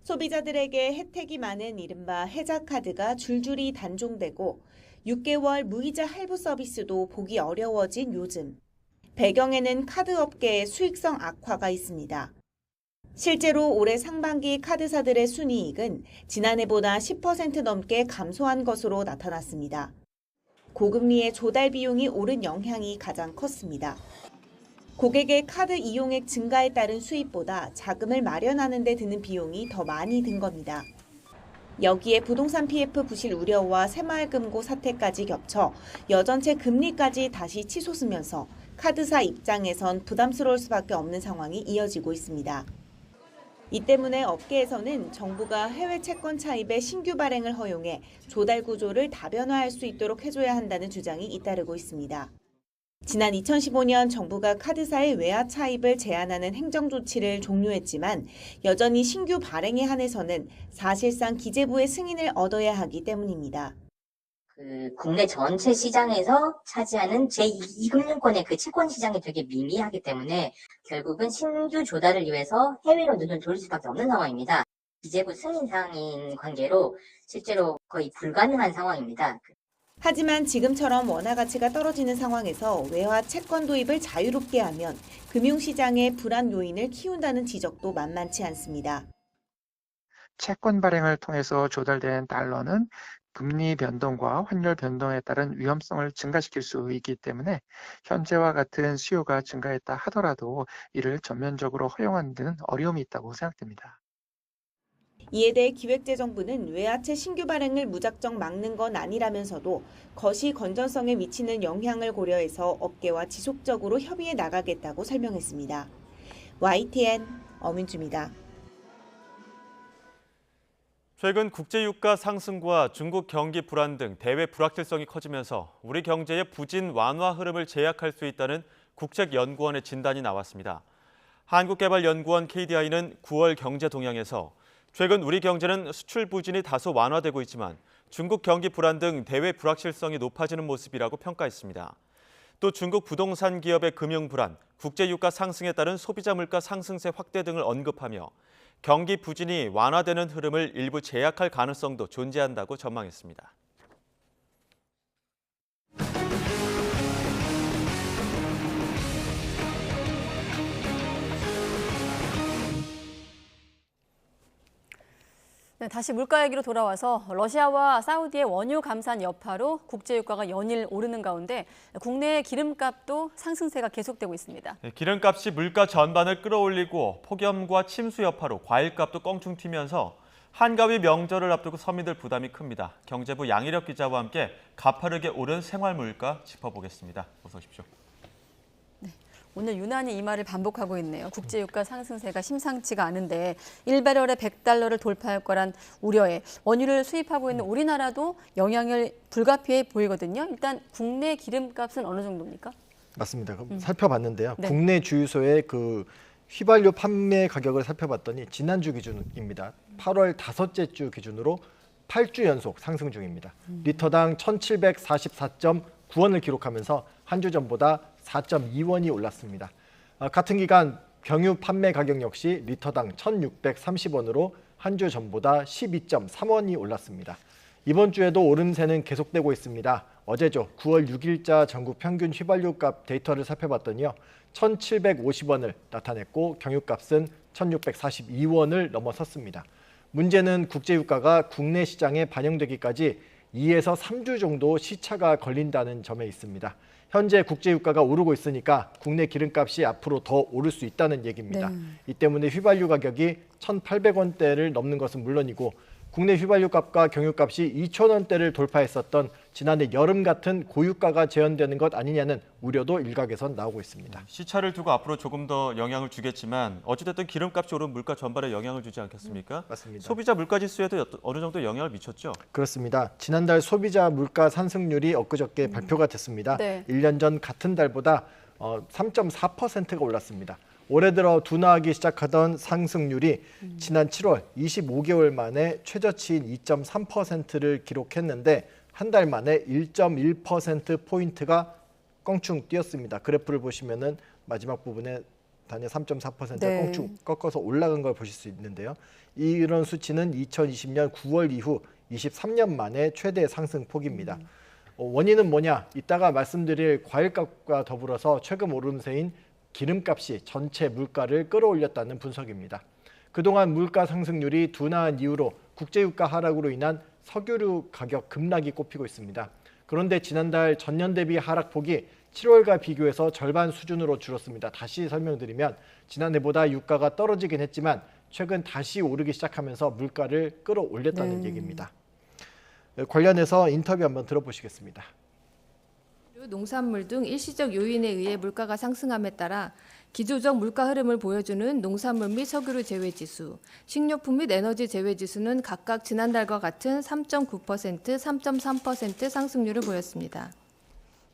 소비자들에게 혜택이 많은 이른바 혜자카드가 줄줄이 단종되고 6개월 무이자 할부 서비스도 보기 어려워진 요즘. 배경에는 카드 업계의 수익성 악화가 있습니다. 실제로 올해 상반기 카드사들의 순이익은 지난해보다 10% 넘게 감소한 것으로 나타났습니다. 고금리의 조달 비용이 오른 영향이 가장 컸습니다. 고객의 카드 이용액 증가에 따른 수입보다 자금을 마련하는 데 드는 비용이 더 많이 든 겁니다. 여기에 부동산 PF 부실 우려와 새마을금고 사태까지 겹쳐 여전체 금리까지 다시 치솟으면서 카드사 입장에선 부담스러울 수밖에 없는 상황이 이어지고 있습니다. 이 때문에 업계에서는 정부가 해외 채권 차입의 신규 발행을 허용해 조달 구조를 다변화할 수 있도록 해줘야 한다는 주장이 잇따르고 있습니다. 지난 2015년 정부가 카드사의 외화 차입을 제한하는 행정 조치를 종료했지만 여전히 신규 발행에 한해서는 사실상 기재부의 승인을 얻어야 하기 때문입니다. 국내 전체 시장에서 차지하는 제2금융권의 그 채권 시장이 되게 미미하기 때문에 결국은 신규 조달을 위해서 해외로 눈을 돌릴 수밖에 없는 상황입니다. 기재부 승인 사항인 관계로 실제로 거의 불가능한 상황입니다. 하지만 지금처럼 원화 가치가 떨어지는 상황에서 외화 채권 도입을 자유롭게 하면 금융시장의 불안 요인을 키운다는 지적도 만만치 않습니다. 채권 발행을 통해서 조달된 달러는 금리 변동과 환율 변동에 따른 위험성을 증가시킬 수 있기 때문에 현재와 같은 수요가 증가했다 하더라도 이를 전면적으로 허용하는 데는 어려움이 있다고 생각됩니다. 이에 대해 기획재정부는 외화채 신규 발행을 무작정 막는 건 아니라면서도 거시 건전성에 미치는 영향을 고려해서 업계와 지속적으로 협의해 나가겠다고 설명했습니다. YTN 엄윤주입니다. 최근 국제유가 상승과 중국 경기 불안 등 대외 불확실성이 커지면서 우리 경제의 부진 완화 흐름을 제약할 수 있다는 국책연구원의 진단이 나왔습니다. 한국개발연구원 KDI는 9월 경제 동향에서 최근 우리 경제는 수출 부진이 다소 완화되고 있지만 중국 경기 불안 등 대외 불확실성이 높아지는 모습이라고 평가했습니다. 또 중국 부동산 기업의 금융 불안, 국제유가 상승에 따른 소비자 물가 상승세 확대 등을 언급하며 경기 부진이 완화되는 흐름을 일부 제약할 가능성도 존재한다고 전망했습니다. 네, 다시 물가 얘기로 돌아와서 러시아와 사우디의 원유 감산 여파로 국제유가가 연일 오르는 가운데 국내 기름값도 상승세가 계속되고 있습니다. 기름값이 물가 전반을 끌어올리고 폭염과 침수 여파로 과일값도 껑충 튀면서 한가위 명절을 앞두고 서민들 부담이 큽니다. 경제부 양희력 기자와 함께 가파르게 오른 생활물가 짚어보겠습니다. 어서 오십시오. 오늘 유난히 이 말을 반복하고 있네요. 국제유가 상승세가 심상치가 않은데 1배럴에 $100를 돌파할 거란 우려에 원유를 수입하고 있는 우리나라도 영향을 불가피해 보이거든요. 일단 국내 기름값은 어느 정도입니까? 맞습니다. 그럼 살펴봤는데요. 네. 국내 주유소의 그 휘발유 판매 가격을 살펴봤더니 지난주 기준입니다. 8월 다섯째 주 기준으로 8주 연속 상승 중입니다. 리터당 1,744.9원을 기록하면서 한 주 전보다 4.2원이 올랐습니다. 같은 기간 경유 판매 가격 역시 리터당 1,630원으로 한 주 전보다 12.3원이 올랐습니다. 이번 주에도 오름세는 계속되고 있습니다. 어제죠. 9월 6일자 전국 평균 휘발유값 데이터를 살펴봤더니요. 1,750원을 나타냈고 경유값은 1,642원을 넘어섰습니다. 문제는 국제유가가 국내 시장에 반영되기까지 2에서 3주 정도 시차가 걸린다는 점에 있습니다. 현재 국제유가가 오르고 있으니까 국내 기름값이 앞으로 더 오를 수 있다는 얘기입니다. 이 때문에 휘발유 가격이 1,800원대를 넘는 것은 물론이고 국내 휘발유 값과 경유값이 2,000원대를 돌파했었던 지난해 여름 같은 고유가가 재현되는 것 아니냐는 우려도 일각에선 나오고 있습니다. 시차를 두고 앞으로 조금 더 영향을 주겠지만 어찌됐든 기름값이 오른 물가 전반에 영향을 주지 않겠습니까? 맞습니다. 소비자 물가지수에도 어느 정도 영향을 미쳤죠? 그렇습니다. 지난달 소비자 물가 상승률이 엊그저께 발표가 됐습니다. 네. 1년 전 같은 달보다 3.4%가 올랐습니다. 올해 들어 둔화하기 시작하던 상승률이 지난 7월 25개월 만에 최저치인 2.3%를 기록했는데 한 달 만에 1.1%포인트가 껑충 뛰었습니다. 그래프를 보시면은 마지막 부분에 단위 3.4%가 네. 껑충 꺾어서 올라간 걸 보실 수 있는데요. 이런 수치는 2020년 9월 이후 23년 만에 최대 상승폭입니다. 원인은 뭐냐? 이따가 말씀드릴 과일값과 더불어서 최근 오름세인 기름값이 전체 물가를 끌어올렸다는 분석입니다. 그동안 물가 상승률이 둔화한 이후로 국제유가 하락으로 인한 석유류 가격 급락이 꼽히고 있습니다. 그런데 지난달 전년 대비 하락폭이 7월과 비교해서 절반 수준으로 줄었습니다. 다시 설명드리면 지난해보다 유가가 떨어지긴 했지만 최근 다시 오르기 시작하면서 물가를 끌어올렸다는 얘기입니다. 관련해서 인터뷰 한번 들어보시겠습니다. 농산물 등 일시적 요인에 의해 물가가 상승함에 따라 기조적 물가 흐름을 보여주는 농산물 및 석유류 제외지수, 식료품 및 에너지 제외지수는 각각 지난달과 같은 3.9%, 3.3% 상승률을 보였습니다.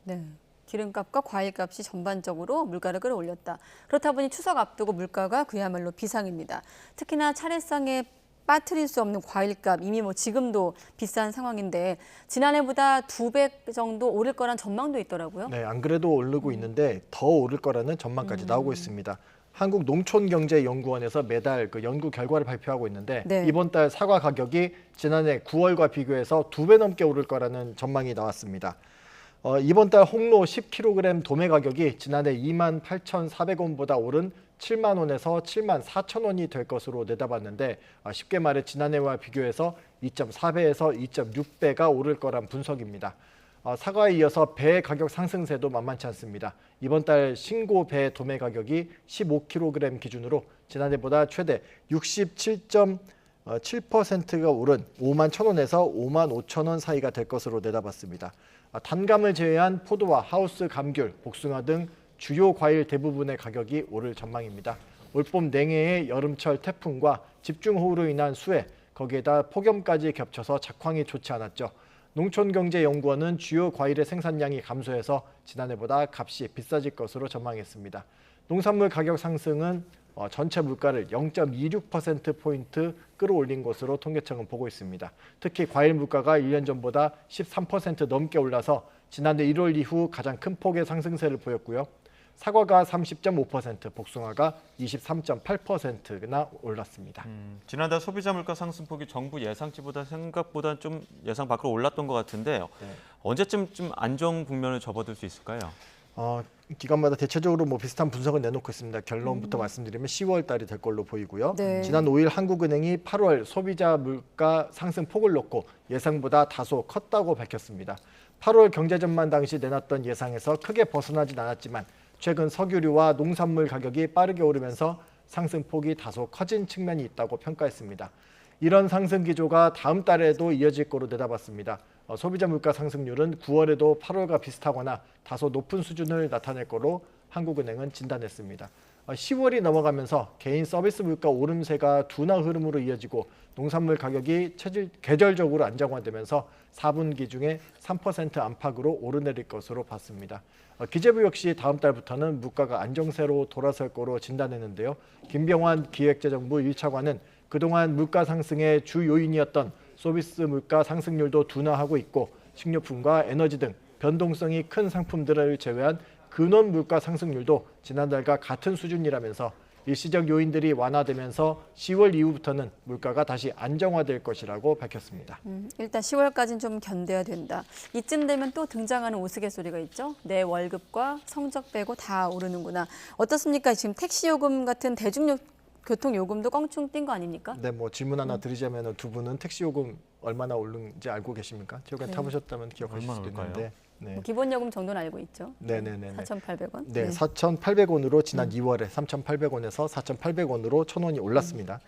네. 기름값과 과일값이 전반적으로 물가를 끌어올렸다. 그렇다 보니 추석 앞두고 물가가 그야말로 비상입니다. 특히나 차례상에 빠뜨릴 수 없는 과일값, 이미 지금도 비싼 상황인데 지난해보다 2배 정도 오를 거란 전망도 있더라고요. 네, 안 그래도 오르고 있는데 더 오를 거라는 전망까지 나오고 있습니다. 한국농촌경제연구원에서 매달 그 연구 결과를 발표하고 있는데 네. 이번 달 사과 가격이 지난해 9월과 비교해서 2배 넘게 오를 거라는 전망이 나왔습니다. 이번 달 홍로 10kg 도매 가격이 지난해 28,400원보다 오른 7만 원에서 7만 4천 원이 될 것으로 내다봤는데 쉽게 말해 지난해와 비교해서 2.4배에서 2.6배가 오를 거란 분석입니다. 사과에 이어서 배 가격 상승세도 만만치 않습니다. 이번 달 신고 배 도매 가격이 15kg 기준으로 지난해보다 최대 67.7%가 오른 5만 1,000원에서 5만 5천 원 사이가 될 것으로 내다봤습니다. 단감을 제외한 포도와 하우스 감귤, 복숭아 등 주요 과일 대부분의 가격이 오를 전망입니다. 올봄 냉해의 여름철 태풍과 집중호우로 인한 수해, 거기에다 폭염까지 겹쳐서 작황이 좋지 않았죠. 농촌경제연구원은 주요 과일의 생산량이 감소해서 지난해보다 값이 비싸질 것으로 전망했습니다. 농산물 가격 상승은 전체 물가를 0.26%포인트 끌어올린 것으로 통계청은 보고 있습니다. 특히 과일 물가가 1년 전보다 13% 넘게 올라서 지난해 1월 이후 가장 큰 폭의 상승세를 보였고요. 사과가 30.5%, 복숭아가 23.8%나 올랐습니다. 지난달 소비자 물가 상승폭이 정부 예상치보다 생각보다 좀 예상 밖으로 올랐던 것 같은데 언제쯤 좀 안정 국면을 접어들 수 있을까요? 기관마다 대체적으로 비슷한 분석을 내놓고 있습니다. 결론부터 말씀드리면 10월 달이 될 걸로 보이고요. 네. 지난 5일 한국은행이 8월 소비자 물가 상승폭을 놓고 예상보다 다소 컸다고 밝혔습니다. 8월 경제 전망 당시 내놨던 예상에서 크게 벗어나진 않았지만 최근 석유류와 농산물 가격이 빠르게 오르면서 상승폭이 다소 커진 측면이 있다고 평가했습니다. 이런 상승 기조가 다음 달에도 이어질 거로 내다봤습니다. 소비자 물가 상승률은 9월에도 8월과 비슷하거나 다소 높은 수준을 나타낼 거로 한국은행은 진단했습니다. 10월이 넘어가면서 개인 서비스 물가 오름세가 둔화 흐름으로 이어지고 농산물 가격이 계절적으로 안정화되면서 4분기 중에 3% 안팎으로 오르내릴 것으로 봤습니다. 기재부 역시 다음 달부터는 물가가 안정세로 돌아설 거로 진단했는데요. 김병환 기획재정부 1차관은 그동안 물가 상승의 주 요인이었던 서비스 물가 상승률도 둔화하고 있고 식료품과 에너지 등 변동성이 큰 상품들을 제외한 근원 물가 상승률도 지난달과 같은 수준이라면서 일시적 요인들이 완화되면서 10월 이후부터는 물가가 다시 안정화될 것이라고 밝혔습니다. 일단 10월까지는 좀 견뎌야 된다. 이쯤 되면 또 등장하는 우스갯소리가 있죠. 내 월급과 성적 빼고 다 오르는구나. 어떻습니까? 지금 택시 요금 같은 대중교통 요금도 껑충 뛴 거 아닙니까? 네, 뭐 질문 하나 드리자면 두 분은 택시 요금 얼마나 오르는지 알고 계십니까? 최근에 타보셨다면 기억하실 수도 있는데. 네. 기본 요금 정도는 알고 있죠. 네네네. 4,800원. 네, 4,800원으로 지난 2월에 3,800원에서 4,800원으로 1,000원이 올랐습니다.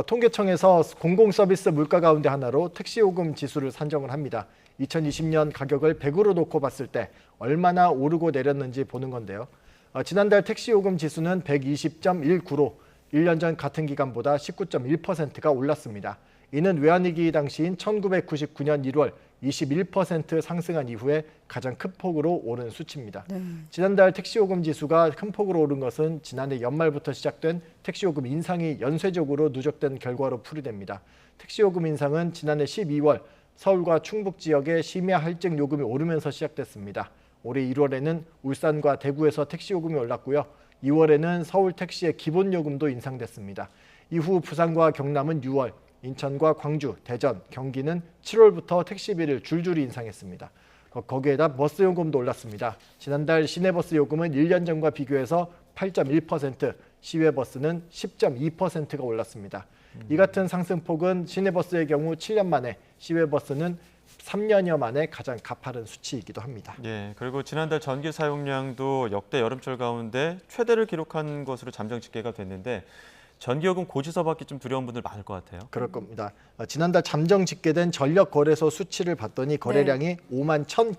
통계청에서 공공서비스 물가 가운데 하나로 택시요금 지수를 산정을 합니다. 2020년 가격을 100으로 놓고 봤을 때 얼마나 오르고 내렸는지 보는 건데요. 지난달 택시요금 지수는 120.19로 1년 전 같은 기간보다 19.1%가 올랐습니다. 이는 외환위기 당시인 1999년 1월 21% 상승한 이후에 가장 큰 폭으로 오른 수치입니다. 지난달 택시요금 지수가 큰 폭으로 오른 것은 지난해 연말부터 시작된 택시요금 인상이 연쇄적으로 누적된 결과로 풀이됩니다. 택시요금 인상은 지난해 12월 서울과 충북 지역의 심야 할증 요금이 오르면서 시작됐습니다. 올해 1월에는 울산과 대구에서 택시요금이 올랐고요. 2월에는 서울 택시의 기본요금도 인상됐습니다. 이후 부산과 경남은 6월, 인천과 광주, 대전, 경기는 7월부터 택시비를 줄줄이 인상했습니다. 거기에다 버스 요금도 올랐습니다. 지난달 시내버스 요금은 1년 전과 비교해서 8.1%, 시외버스는 10.2%가 올랐습니다. 이 같은 상승폭은 시내버스의 경우 7년 만에, 시외버스는 3년여 만에 가장 가파른 수치이기도 합니다. 예, 그리고 지난달 전기 사용량도 역대 여름철 가운데 최대를 기록한 것으로 잠정 집계가 됐는데 전기요금 고지서 받기 좀 두려운 분들 많을 것 같아요. 그럴 겁니다. 지난달 잠정 집계된 전력 거래소 수치를 봤더니 거래량이 5만 1,000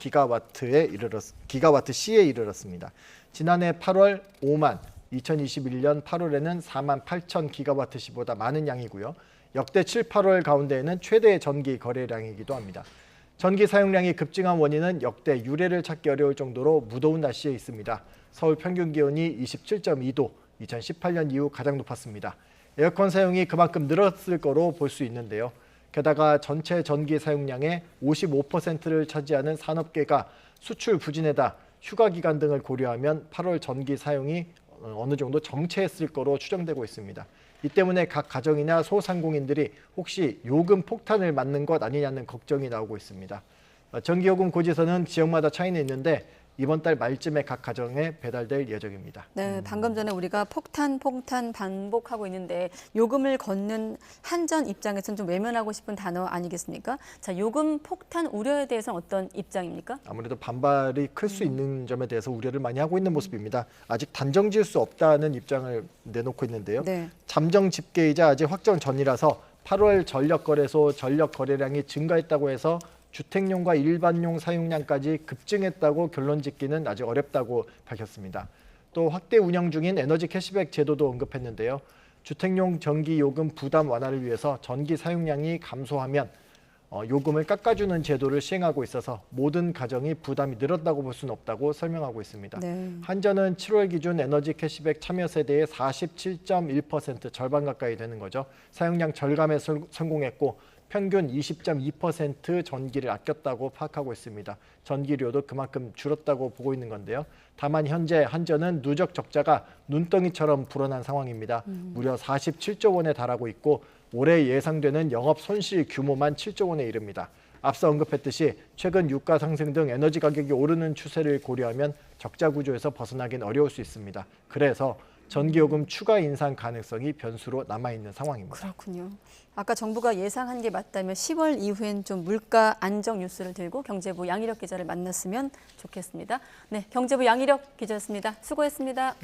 기가와트시에 이르렀습니다. 지난해 8월 5만, 2021년 8월에는 4만 8천 기가와트시보다 많은 양이고요. 역대 7, 8월 가운데에는 최대의 전기 거래량이기도 합니다. 전기 사용량이 급증한 원인은 역대 유례를 찾기 어려울 정도로 무더운 날씨에 있습니다. 서울 평균 기온이 27.2도, 2018년 이후 가장 높았습니다. 에어컨 사용이 그만큼 늘었을 거로 볼 수 있는데요. 게다가 전체 전기 사용량의 55%를 차지하는 산업계가 수출 부진에다 휴가 기간 등을 고려하면 8월 전기 사용이 어느 정도 정체했을 거로 추정되고 있습니다. 이 때문에 각 가정이나 소상공인들이 혹시 요금 폭탄을 맞는 것 아니냐는 걱정이 나오고 있습니다. 전기요금 고지서는 지역마다 차이는 있는데 이번 달 말쯤에 각 가정에 배달될 예정입니다. 네, 방금 전에 우리가 폭탄 반복하고 있는데 요금을 걷는 한전 입장에서는 좀 외면하고 싶은 단어 아니겠습니까? 자, 요금 폭탄 우려에 대해서는 어떤 입장입니까? 아무래도 반발이 클 수 있는 점에 대해서 우려를 많이 하고 있는 모습입니다. 아직 단정 지을 수 없다는 입장을 내놓고 있는데요. 네. 잠정 집계이자 아직 확정 전이라서 8월 전력거래소 전력 거래량이 증가했다고 해서 주택용과 일반용 사용량까지 급증했다고 결론 짓기는 아직 어렵다고 밝혔습니다. 또 확대 운영 중인 에너지 캐시백 제도도 언급했는데요. 주택용 전기 요금 부담 완화를 위해서 전기 사용량이 감소하면 요금을 깎아주는 제도를 시행하고 있어서 모든 가정이 부담이 늘었다고 볼 수는 없다고 설명하고 있습니다. 네. 한전은 7월 기준 에너지 캐시백 참여 세대의 47.1% 절반 가까이 되는 거죠. 사용량 절감에 성공했고 평균 20.2% 전기를 아꼈다고 파악하고 있습니다. 전기료도 그만큼 줄었다고 보고 있는 건데요. 다만 현재 한전은 누적 적자가 눈덩이처럼 불어난 상황입니다. 무려 47조 원에 달하고 있고 올해 예상되는 영업 손실 규모만 7조 원에 이릅니다. 앞서 언급했듯이 최근 유가 상승 등 에너지 가격이 오르는 추세를 고려하면 적자 구조에서 벗어나긴 어려울 수 있습니다. 그래서 전기요금 추가 인상 가능성이 변수로 남아있는 상황입니다. 그렇군요. 아까 정부가 예상한 게 맞다면 10월 이후엔 좀 물가 안정 뉴스를 들고 경제부 양희력 기자를 만났으면 좋겠습니다. 네, 경제부 양희력 기자였습니다. 수고했습니다.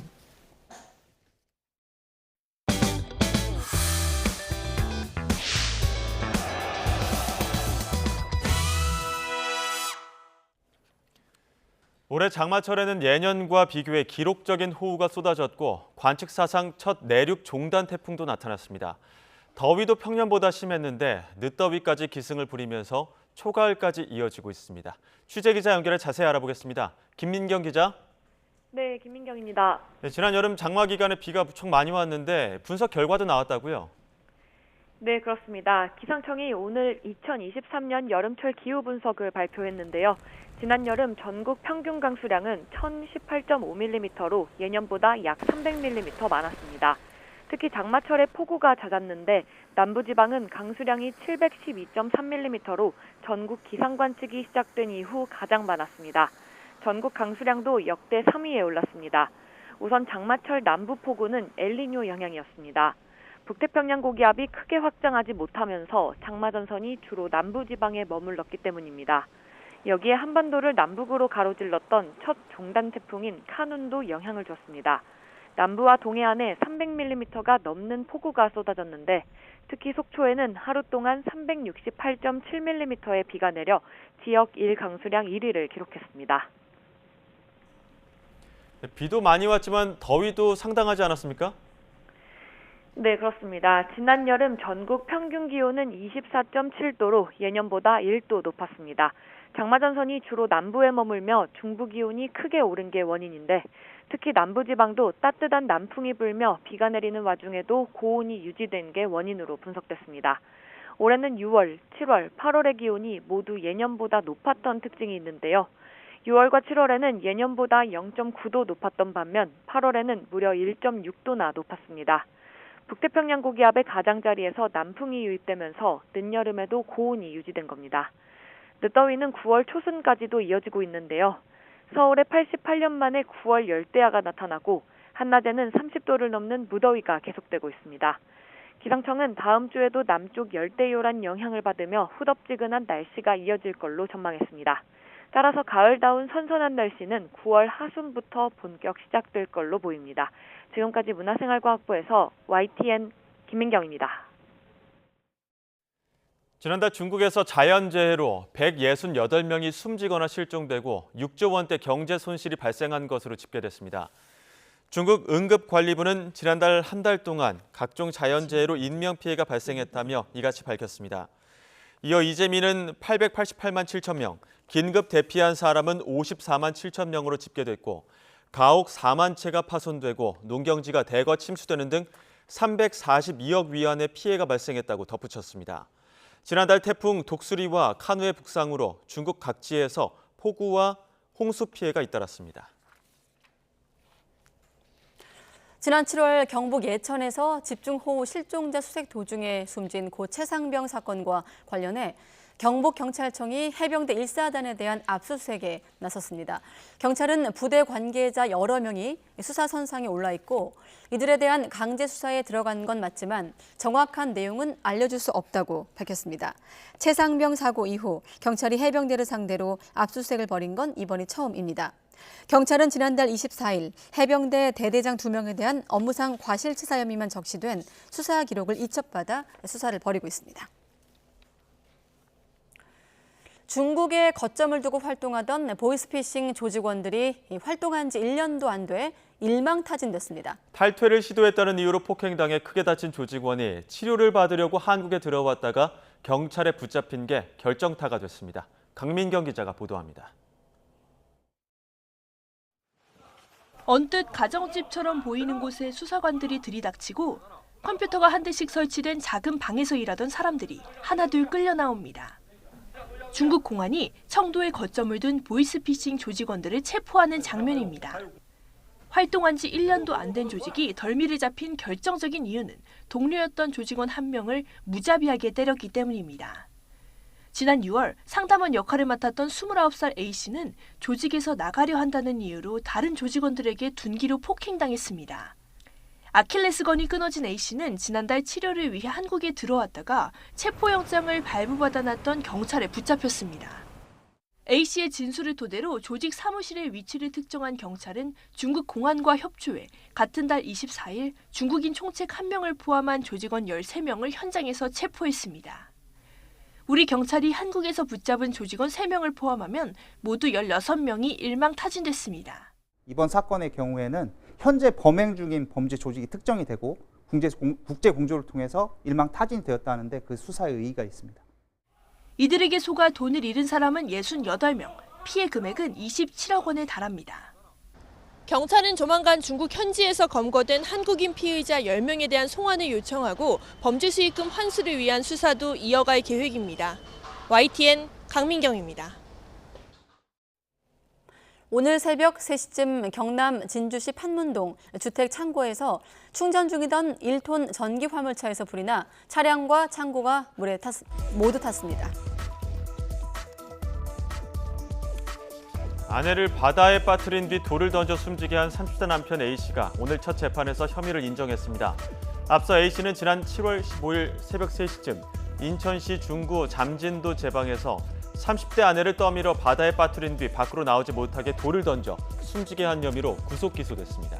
올해 장마철에는 예년과 비교해 기록적인 호우가 쏟아졌고 관측 사상 첫 내륙 종단 태풍도 나타났습니다. 더위도 평년보다 심했는데 늦더위까지 기승을 부리면서 초가을까지 이어지고 있습니다. 취재기자 연결해 자세히 알아보겠습니다. 김민경 기자. 네, 김민경입니다. 네, 지난 여름 장마 기간에 비가 무척 많이 왔는데 분석 결과도 나왔다고요? 네, 그렇습니다. 기상청이 오늘 2023년 여름철 기후 분석을 발표했는데요. 지난 여름 전국 평균 강수량은 1018.5mm로 예년보다 약 300mm 많았습니다. 특히 장마철에 폭우가 잦았는데 남부지방은 강수량이 712.3mm로 전국 기상 관측이 시작된 이후 가장 많았습니다. 전국 강수량도 역대 3위에 올랐습니다. 우선 장마철 남부 폭우는 엘니뇨 영향이었습니다. 북태평양 고기압이 크게 확장하지 못하면서 장마 전선이 주로 남부지방에 머물렀기 때문입니다. 여기에 한반도를 남북으로 가로질렀던 첫 종단 태풍인 카눈도 영향을 줬습니다. 남부와 동해안에 300mm가 넘는 폭우가 쏟아졌는데 특히 속초에는 하루 동안 368.7mm의 비가 내려 지역 1강수량 1위를 기록했습니다. 비도 많이 왔지만 더위도 상당하지 않았습니까? 네, 그렇습니다. 지난 여름 전국 평균 기온은 24.7도로 예년보다 1도 높았습니다. 장마전선이 주로 남부에 머물며 중부 기온이 크게 오른 게 원인인데 특히 남부지방도 따뜻한 남풍이 불며 비가 내리는 와중에도 고온이 유지된 게 원인으로 분석됐습니다. 올해는 6월, 7월, 8월의 기온이 모두 예년보다 높았던 특징이 있는데요. 6월과 7월에는 예년보다 0.9도 높았던 반면 8월에는 무려 1.6도나 높았습니다. 북태평양 고기압의 가장자리에서 남풍이 유입되면서 늦여름에도 고온이 유지된 겁니다. 늦더위는 9월 초순까지도 이어지고 있는데요. 서울에 88년 만에 9월 열대야가 나타나고 한낮에는 30도를 넘는 무더위가 계속되고 있습니다. 기상청은 다음 주에도 남쪽 열대요란 영향을 받으며 후덥지근한 날씨가 이어질 걸로 전망했습니다. 따라서 가을다운 선선한 날씨는 9월 하순부터 본격 시작될 걸로 보입니다. 지금까지 문화생활과학부에서 YTN 김민경입니다. 지난달 중국에서 자연재해로 168명이 숨지거나 실종되고 6조 원대 경제 손실이 발생한 것으로 집계됐습니다. 중국 응급관리부는 지난달 한 달 동안 각종 자연재해로 인명피해가 발생했다며 이같이 밝혔습니다. 이어 이재민은 888만 7천 명, 긴급 대피한 사람은 54만 7천 명으로 집계됐고 가옥 4만 채가 파손되고 농경지가 대거 침수되는 등 342억 위안의 피해가 발생했다고 덧붙였습니다. 지난달 태풍 독수리와 카누의 북상으로 중국 각지에서 폭우와 홍수 피해가 잇따랐습니다. 지난 7월 경북 예천에서 집중호우 실종자 수색 도중에 숨진 고 최상병 사건과 관련해 경북경찰청이 해병대 1사단에 대한 압수수색에 나섰습니다. 경찰은 부대 관계자 여러 명이 수사선상에 올라 있고 이들에 대한 강제 수사에 들어간 건 맞지만 정확한 내용은 알려줄 수 없다고 밝혔습니다. 최상병 사고 이후 경찰이 해병대를 상대로 압수수색을 벌인 건 이번이 처음입니다. 경찰은 지난달 24일 해병대 대대장 2명에 대한 업무상 과실치사 혐의만 적시된 수사 기록을 이첩받아 수사를 벌이고 있습니다. 중국에 거점을 두고 활동하던 보이스피싱 조직원들이 활동한 지 1년도 안 돼 일망타진됐습니다. 탈퇴를 시도했다는 이유로 폭행당해 크게 다친 조직원이 치료를 받으려고 한국에 들어왔다가 경찰에 붙잡힌 게 결정타가 됐습니다. 강민경 기자가 보도합니다. 언뜻 가정집처럼 보이는 곳에 수사관들이 들이닥치고 컴퓨터가 한 대씩 설치된 작은 방에서 일하던 사람들이 하나둘 끌려 나옵니다. 중국 공안이 청도에 거점을 둔 보이스피싱 조직원들을 체포하는 장면입니다. 활동한 지 1년도 안 된 조직이 덜미를 잡힌 결정적인 이유는 동료였던 조직원 한 명을 무자비하게 때렸기 때문입니다. 지난 6월 상담원 역할을 맡았던 29살 A씨는 조직에서 나가려 한다는 이유로 다른 조직원들에게 둔기로 폭행당했습니다. 아킬레스건이 끊어진 A씨는 지난달 치료를 위해 한국에 들어왔다가 체포영장을 발부받아놨던 경찰에 붙잡혔습니다. A씨의 진술을 토대로 조직 사무실의 위치를 특정한 경찰은 중국 공안과 협조해 같은 달 24일 중국인 총책 1명을 포함한 조직원 13명을 현장에서 체포했습니다. 우리 경찰이 한국에서 붙잡은 조직원 3명을 포함하면 모두 16명이 일망타진됐습니다. 이번 사건의 경우에는 현재 범행 중인 범죄 조직이 특정이 되고 국제 공조를 통해서 일망타진되었다는데 그 수사에 의의가 있습니다. 이들에게 속아 돈을 잃은 사람은 68명, 피해 금액은 27억 원에 달합니다. 경찰은 조만간 중국 현지에서 검거된 한국인 피의자 10명에 대한 송환을 요청하고 범죄 수익금 환수를 위한 수사도 이어갈 계획입니다. YTN 강민경입니다. 오늘 새벽 3시쯤 경남 진주시 판문동 주택 창고에서 충전 중이던 1톤 전기 화물차에서 불이 나 차량과 창고가 물에 모두 탔습니다. 아내를 바다에 빠뜨린 뒤 돌을 던져 숨지게 한 30대 남편 A씨가 오늘 첫 재판에서 혐의를 인정했습니다. 앞서 A씨는 지난 7월 15일 새벽 3시쯤 인천시 중구 잠진도 제방에서 30대 아내를 떠밀어 바다에 빠뜨린 뒤 밖으로 나오지 못하게 돌을 던져 숨지게 한 혐의로 구속 기소됐습니다.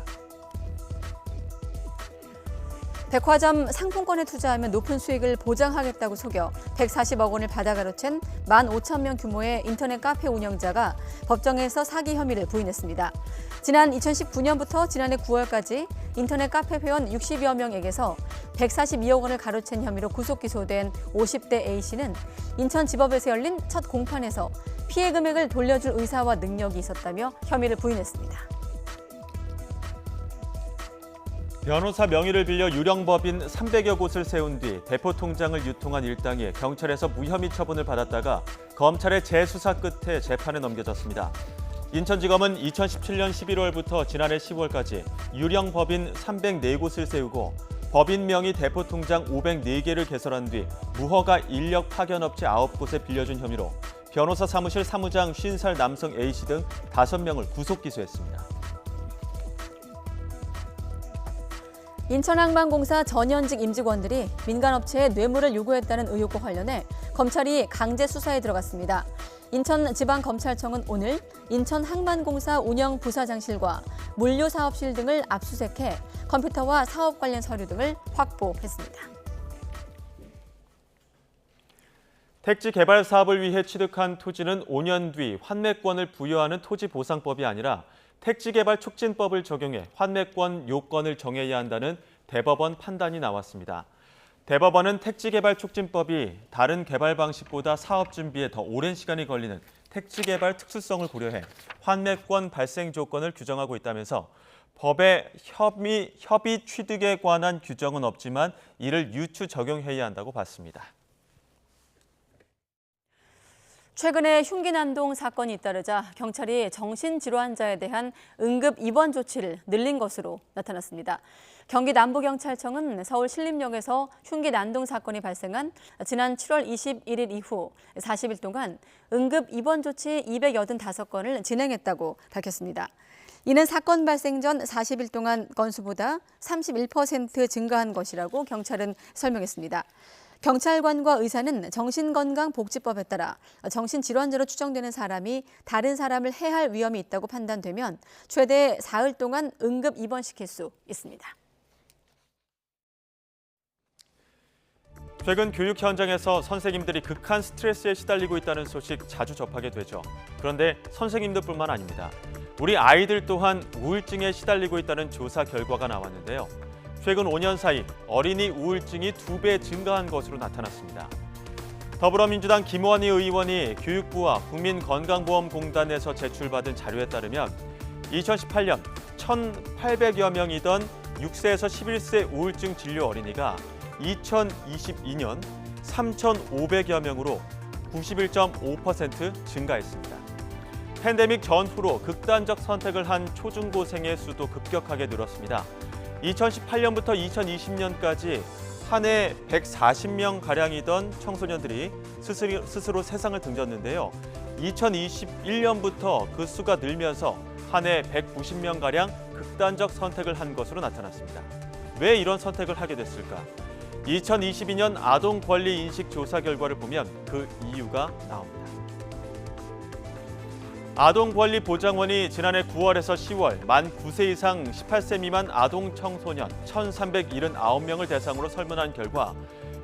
백화점 상품권에 투자하면 높은 수익을 보장하겠다고 속여 140억 원을 받아 가로챈 15,000명 규모의 인터넷 카페 운영자가 법정에서 사기 혐의를 부인했습니다. 지난 2019년부터 지난해 9월까지 인터넷 카페 회원 60여 명에게서 142억 원을 가로챈 혐의로 구속 기소된 50대 A씨는 인천지법에서 열린 첫 공판에서 피해 금액을 돌려줄 의사와 능력이 있었다며 혐의를 부인했습니다. 변호사 명의를 빌려 유령법인 300여 곳을 세운 뒤 대포 통장을 유통한 일당이 경찰에서 무혐의 처분을 받았다가 검찰의 재수사 끝에 재판에 넘겨졌습니다. 인천지검은 2017년 11월부터 지난해 10월까지 유령법인 304곳을 세우고 법인 명의 대포 통장 504개를 개설한 뒤 무허가 인력 파견업체 9곳에 빌려준 혐의로 변호사 사무실 사무장 50살 남성 A씨 등 5명을 구속 기소했습니다. 인천항만공사 전현직 임직원들이 민간업체에 뇌물을 요구했다는 의혹과 관련해 검찰이 강제 수사에 들어갔습니다. 인천지방검찰청은 오늘 인천항만공사 운영부사장실과 물류사업실 등을 압수수색해 컴퓨터와 사업 관련 서류 등을 확보했습니다. 택지 개발 사업을 위해 취득한 토지는 5년 뒤 환매권을 부여하는 토지보상법이 아니라 택지개발 촉진법을 적용해 환매권 요건을 정해야 한다는 대법원 판단이 나왔습니다. 대법원은 택지개발 촉진법이 다른 개발 방식보다 사업 준비에 더 오랜 시간이 걸리는 택지개발 특수성을 고려해 환매권 발생 조건을 규정하고 있다면서 법에 협의 취득에 관한 규정은 없지만 이를 유추 적용해야 한다고 봤습니다. 최근에 흉기 난동 사건이 잇따르자 경찰이 정신질환자에 대한 응급 입원 조치를 늘린 것으로 나타났습니다. 경기 남부경찰청은 서울 신림역에서 흉기 난동 사건이 발생한 지난 7월 21일 이후 40일 동안 응급 입원 조치 285건을 진행했다고 밝혔습니다. 이는 사건 발생 전 40일 동안 건수보다 31% 증가한 것이라고 경찰은 설명했습니다. 경찰관과 의사는 정신건강복지법에 따라 정신질환자로 추정되는 사람이 다른 사람을 해할 위험이 있다고 판단되면 최대 사흘 동안 응급 입원시킬 수 있습니다. 최근 교육 현장에서 선생님들이 극한 스트레스에 시달리고 있다는 소식 자주 접하게 되죠. 그런데 선생님들뿐만 아닙니다. 우리 아이들 또한 우울증에 시달리고 있다는 조사 결과가 나왔는데요. 최근 5년 사이 어린이 우울증이 2배 증가한 것으로 나타났습니다. 더불어민주당 김원희 의원이 교육부와 국민건강보험공단에서 제출받은 자료에 따르면 2018년 1,800여 명이던 6세에서 11세 우울증 진료 어린이가 2022년 3,500여 명으로 91.5% 증가했습니다. 팬데믹 전후로 극단적 선택을 한 초중고생의 수도 급격하게 늘었습니다. 2018년부터 2020년까지 한 해 140명가량이던 청소년들이 스스로 세상을 등졌는데요. 2021년부터 그 수가 늘면서 한 해 190명가량 극단적 선택을 한 것으로 나타났습니다. 왜 이런 선택을 하게 됐을까? 2022년 아동권리인식 조사 결과를 보면 그 이유가 나옵니다. 아동권리보장원이 지난해 9월에서 10월 만 9세 이상 18세 미만 아동 청소년 1,379명을 대상으로 설문한 결과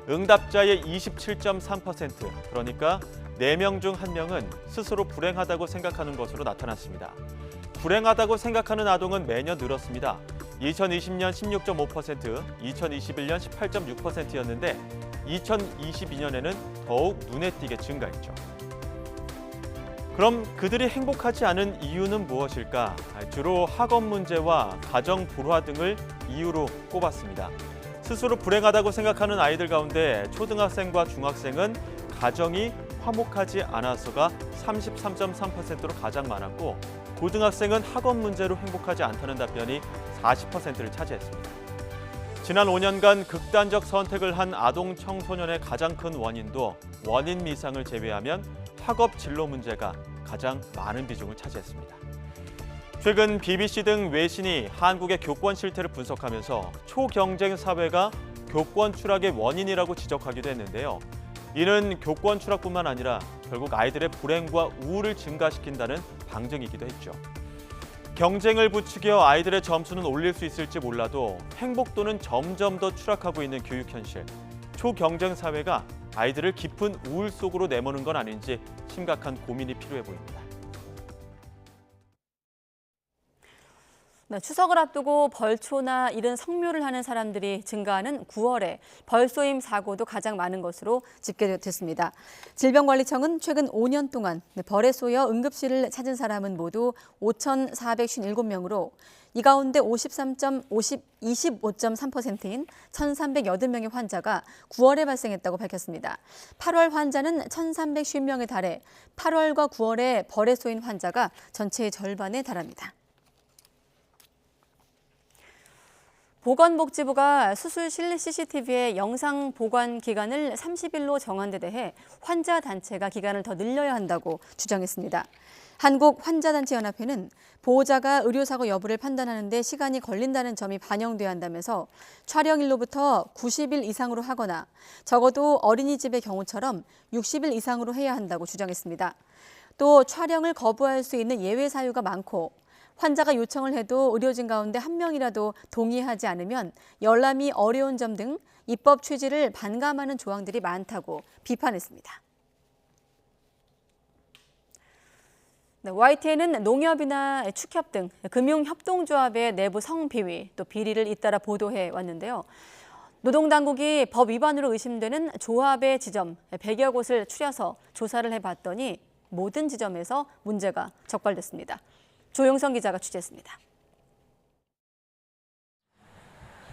응답자의 27.3%, 그러니까 4명 중 1명은 스스로 불행하다고 생각하는 것으로 나타났습니다. 불행하다고 생각하는 아동은 매년 늘었습니다. 2020년 16.5%, 2021년 18.6%였는데 2022년에는 더욱 눈에 띄게 증가했죠. 그럼 그들이 행복하지 않은 이유는 무엇일까? 주로 학업 문제와 가정 불화 등을 이유로 꼽았습니다. 스스로 불행하다고 생각하는 아이들 가운데 초등학생과 중학생은 가정이 화목하지 않아서가 33.3%로 가장 많았고, 고등학생은 학업 문제로 행복하지 않다는 답변이 40%를 차지했습니다. 지난 5년간 극단적 선택을 한 아동 청소년의 가장 큰 원인도 원인 미상을 제외하면 학업 진로 문제가 가장 많은 비중을 차지했습니다. 최근 BBC 등 외신이 한국의 교권 실태를 분석하면서 초경쟁 사회가 교권 추락의 원인이라고 지적하기도 했는데요. 이는 교권 추락뿐만 아니라 결국 아이들의 불행과 우울을 증가시킨다는 방증이기도 했죠. 경쟁을 부추겨 아이들의 점수는 올릴 수 있을지 몰라도 행복도는 점점 더 추락하고 있는 교육 현실. 초경쟁 사회가 아이들을 깊은 우울 속으로 내모는 건 아닌지 심각한 고민이 필요해 보입니다. 추석을 앞두고 벌초나 이른 성묘를 하는 사람들이 증가하는 9월에 벌쏘임 사고도 가장 많은 것으로 집계됐습니다. 질병관리청은 최근 5년 동안 벌에 쏘여 응급실을 찾은 사람은 모두 5,457명으로 이 가운데 25.3%인 1,380명의 환자가 9월에 발생했다고 밝혔습니다. 8월 환자는 1,350명에 달해 8월과 9월에 벌에 쏘인 환자가 전체의 절반에 달합니다. 보건복지부가 수술실 CCTV의 영상 보관 기간을 30일로 정한 데 대해 환자 단체가 기간을 더 늘려야 한다고 주장했습니다. 한국환자단체연합회는 보호자가 의료사고 여부를 판단하는 데 시간이 걸린다는 점이 반영돼야 한다면서 촬영일로부터 90일 이상으로 하거나 적어도 어린이집의 경우처럼 60일 이상으로 해야 한다고 주장했습니다. 또 촬영을 거부할 수 있는 예외 사유가 많고 환자가 요청을 해도 의료진 가운데 한 명이라도 동의하지 않으면 열람이 어려운 점 등 입법 취지를 반감하는 조항들이 많다고 비판했습니다. YTN은 농협이나 축협 등 금융협동조합의 내부 성비위, 또 비리를 잇따라 보도해 왔는데요. 노동당국이 법 위반으로 의심되는 조합의 지점 100여 곳을 추려서 조사를 해봤더니 모든 지점에서 문제가 적발됐습니다. 조용성 기자가 취재했습니다.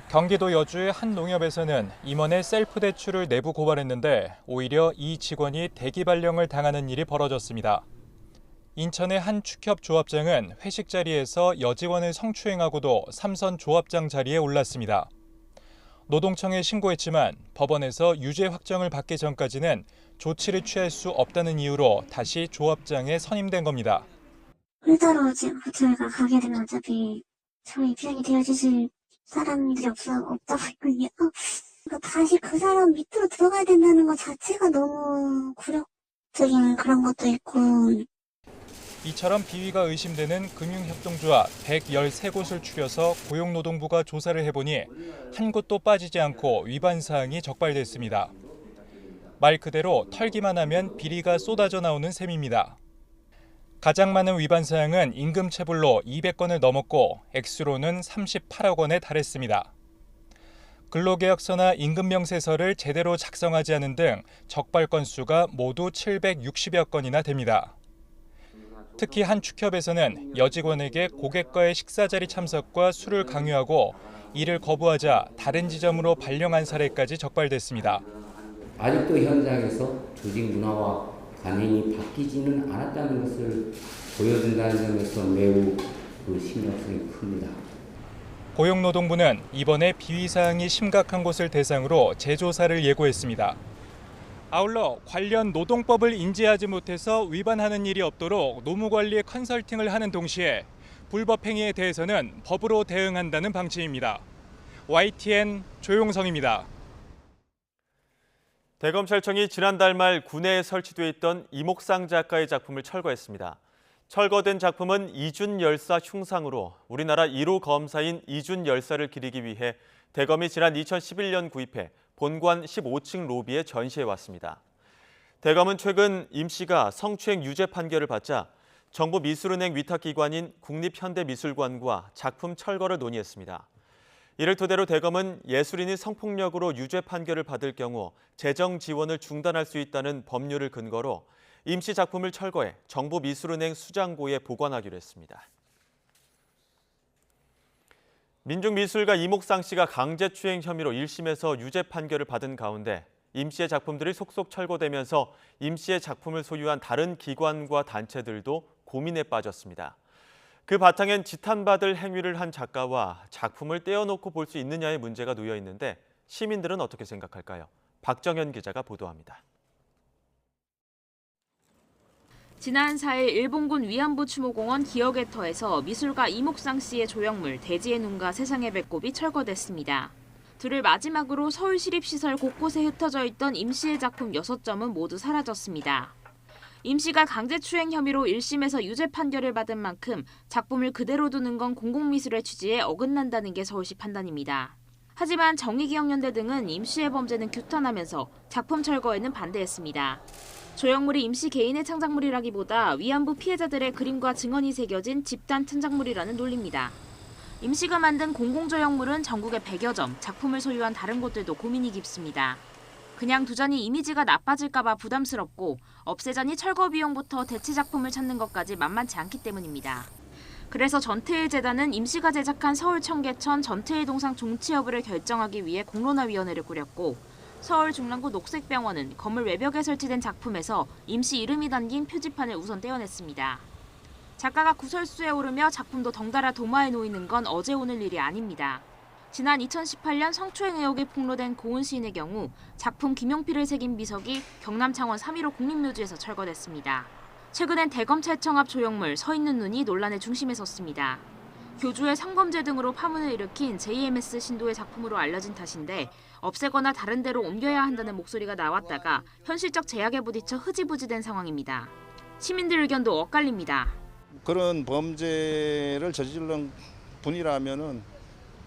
경기도 여주의 한 농협에서는 임원의 셀프 대출을 내부 고발했는데 오히려 이 직원이 대기 발령을 당하는 일이 벌어졌습니다. 인천의 한 축협 조합장은 회식 자리에서 여직원을 성추행하고도 삼선 조합장 자리에 올랐습니다. 노동청에 신고했지만 법원에서 유죄 확정을 받기 전까지는 조치를 취할 수 없다는 이유로 다시 조합장에 선임된 겁니다. 일자로 저희가 가게 되면 어차피 저희 입장이 되어주실 사람들이 없다고 했거든요. 다시 그 사람 밑으로 들어가야 된다는 것 자체가 너무 굴욕적인 그런 것도 있고. 이처럼 비위가 의심되는 금융협동조합 113곳을 추려서 고용노동부가 조사를 해보니 한 곳도 빠지지 않고 위반 사항이 적발됐습니다. 말 그대로 털기만 하면 비리가 쏟아져 나오는 셈입니다. 가장 많은 위반 사항은 임금체불로 200건을 넘었고 액수로는 38억 원에 달했습니다. 근로계약서나 임금명세서를 제대로 작성하지 않은 등 적발 건수가 모두 760여 건이나 됩니다. 특히 한 축협에서는 여직원에게 고객과의 식사 자리 참석과 술을 강요하고 이를 거부하자 다른 지점으로 발령한 사례까지 적발됐습니다. 아직도 현장에서 조직 문화와 관행이 바뀌지는 않았다는 것을 보여준다는 점에서 매우 심각성이 큽니다. 고용노동부는 이번에 비위 사항이 심각한 곳을 대상으로 재조사를 예고했습니다. 아울러 관련 노동법을 인지하지 못해서 위반하는 일이 없도록 노무관리의 컨설팅을 하는 동시에 불법 행위에 대해서는 법으로 대응한다는 방침입니다. YTN 조용성입니다. 대검찰청이 지난달 말 구내에 설치돼 있던 이목상 작가의 작품을 철거했습니다. 철거된 작품은 이준 열사 흉상으로 우리나라 1호 검사인 이준 열사를 기리기 위해 대검이 지난 2011년 구입해 본관 15층 로비에 전시해 왔습니다. 대검은 최근 임 씨가 성추행 유죄 판결을 받자 정부 미술은행 위탁기관인 국립현대미술관과 작품 철거를 논의했습니다. 이를 토대로 대검은 예술인이 성폭력으로 유죄 판결을 받을 경우 재정 지원을 중단할 수 있다는 법률을 근거로 임 씨 작품을 철거해 정부 미술은행 수장고에 보관하기로 했습니다. 민중미술가 이목상 씨가 강제추행 혐의로 1심에서 유죄 판결을 받은 가운데 임 씨의 작품들이 속속 철거되면서 임 씨의 작품을 소유한 다른 기관과 단체들도 고민에 빠졌습니다. 그 바탕엔 지탄받을 행위를 한 작가와 작품을 떼어놓고 볼 수 있느냐의 문제가 놓여 있는데 시민들은 어떻게 생각할까요? 박정현 기자가 보도합니다. 지난 4일 일본군 위안부 추모공원 기억의 터에서 미술가 이목상 씨의 조형물 대지의 눈과 세상의 배꼽이 철거됐습니다. 둘을 마지막으로 서울시립시설 곳곳에 흩어져 있던 임 씨의 작품 6점은 모두 사라졌습니다. 임 씨가 강제추행 혐의로 1심에서 유죄 판결을 받은 만큼 작품을 그대로 두는 건 공공미술의 취지에 어긋난다는 게 서울시 판단입니다. 하지만 정의기억연대 등은 임 씨의 범죄는 규탄하면서 작품 철거에는 반대했습니다. 조형물이 임 씨 개인의 창작물이라기보다 위안부 피해자들의 그림과 증언이 새겨진 집단 창작물이라는 논리입니다. 임 씨가 만든 공공조형물은 전국에 100여 점, 작품을 소유한 다른 곳들도 고민이 깊습니다. 그냥 두자니 이미지가 나빠질까 봐 부담스럽고 없애자니 철거 비용부터 대체 작품을 찾는 것까지 만만치 않기 때문입니다. 그래서 전태일재단은 임 씨가 제작한 서울 청계천 전태일 동상 종치 여부를 결정하기 위해 공론화위원회를 꾸렸고 서울 중랑구 녹색병원은 건물 외벽에 설치된 작품에서 임 씨 이름이 담긴 표지판을 우선 떼어냈습니다. 작가가 구설수에 오르며 작품도 덩달아 도마에 놓이는 건 어제 오늘 일이 아닙니다. 지난 2018년 성추행 의혹이 폭로된 고은 시인의 경우 작품 김용필을 새긴 비석이 경남 창원 3.15 국립묘지에서 철거됐습니다. 최근엔 대검찰청 앞 조형물 서 있는 눈이 논란의 중심에 섰습니다. 교주의 성범죄 등으로 파문을 일으킨 JMS 신도의 작품으로 알려진 탓인데 없애거나 다른 데로 옮겨야 한다는 목소리가 나왔다가 현실적 제약에 부딪혀 흐지부지된 상황입니다. 시민들 의견도 엇갈립니다. 그런 범죄를 저지른 분이라면은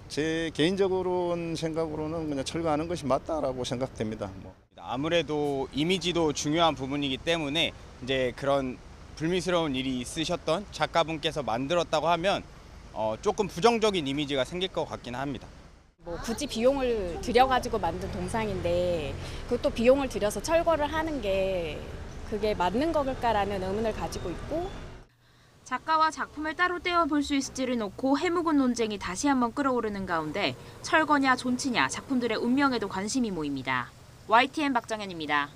제 개인적으로는 생각으로는 그냥 철거하는 것이 맞다라고 생각됩니다. 아무래도 이미지도 중요한 부분이기 때문에 이제 그런 불미스러운 일이 있으셨던 작가분께서 만들었다고 하면 조금 부정적인 이미지가 생길 것 같긴 합니다. 굳이 비용을 들여가지고 만든 동상인데 그것도 비용을 들여서 철거를 하는 게 그게 맞는 걸까라는 의문을 가지고 있고 작가와 작품을 따로 떼어 볼 수 있을지를 놓고 해묵은 논쟁이 다시 한번 끓어오르는 가운데 철거냐 존치냐 작품들의 운명에도 관심이 모입니다. YTN 박정현입니다.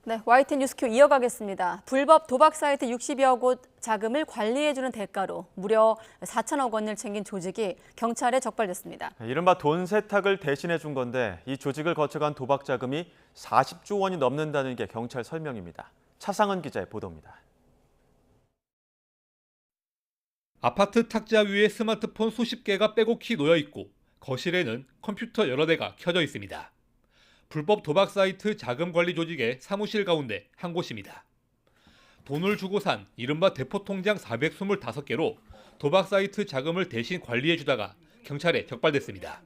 네, YTN 뉴스큐 이어가겠습니다. 불법 도박 사이트 60여 곳 자금을 관리해주는 대가로 무려 4천억 원을 챙긴 조직이 경찰에 적발됐습니다. 이른바 돈 세탁을 대신해 준 건데 이 조직을 거쳐간 도박 자금이 40조 원이 넘는다는 게 경찰 설명입니다. 차상은 기자의 보도입니다. 아파트 탁자 위에 스마트폰 수십 개가 빼곡히 놓여 있고 거실에는 컴퓨터 여러 대가 켜져 있습니다. 불법 도박 사이트 자금 관리 조직의 사무실 가운데 한 곳입니다. 돈을 주고 산 이른바 대포통장 425개로 도박 사이트 자금을 대신 관리해주다가 경찰에 적발됐습니다.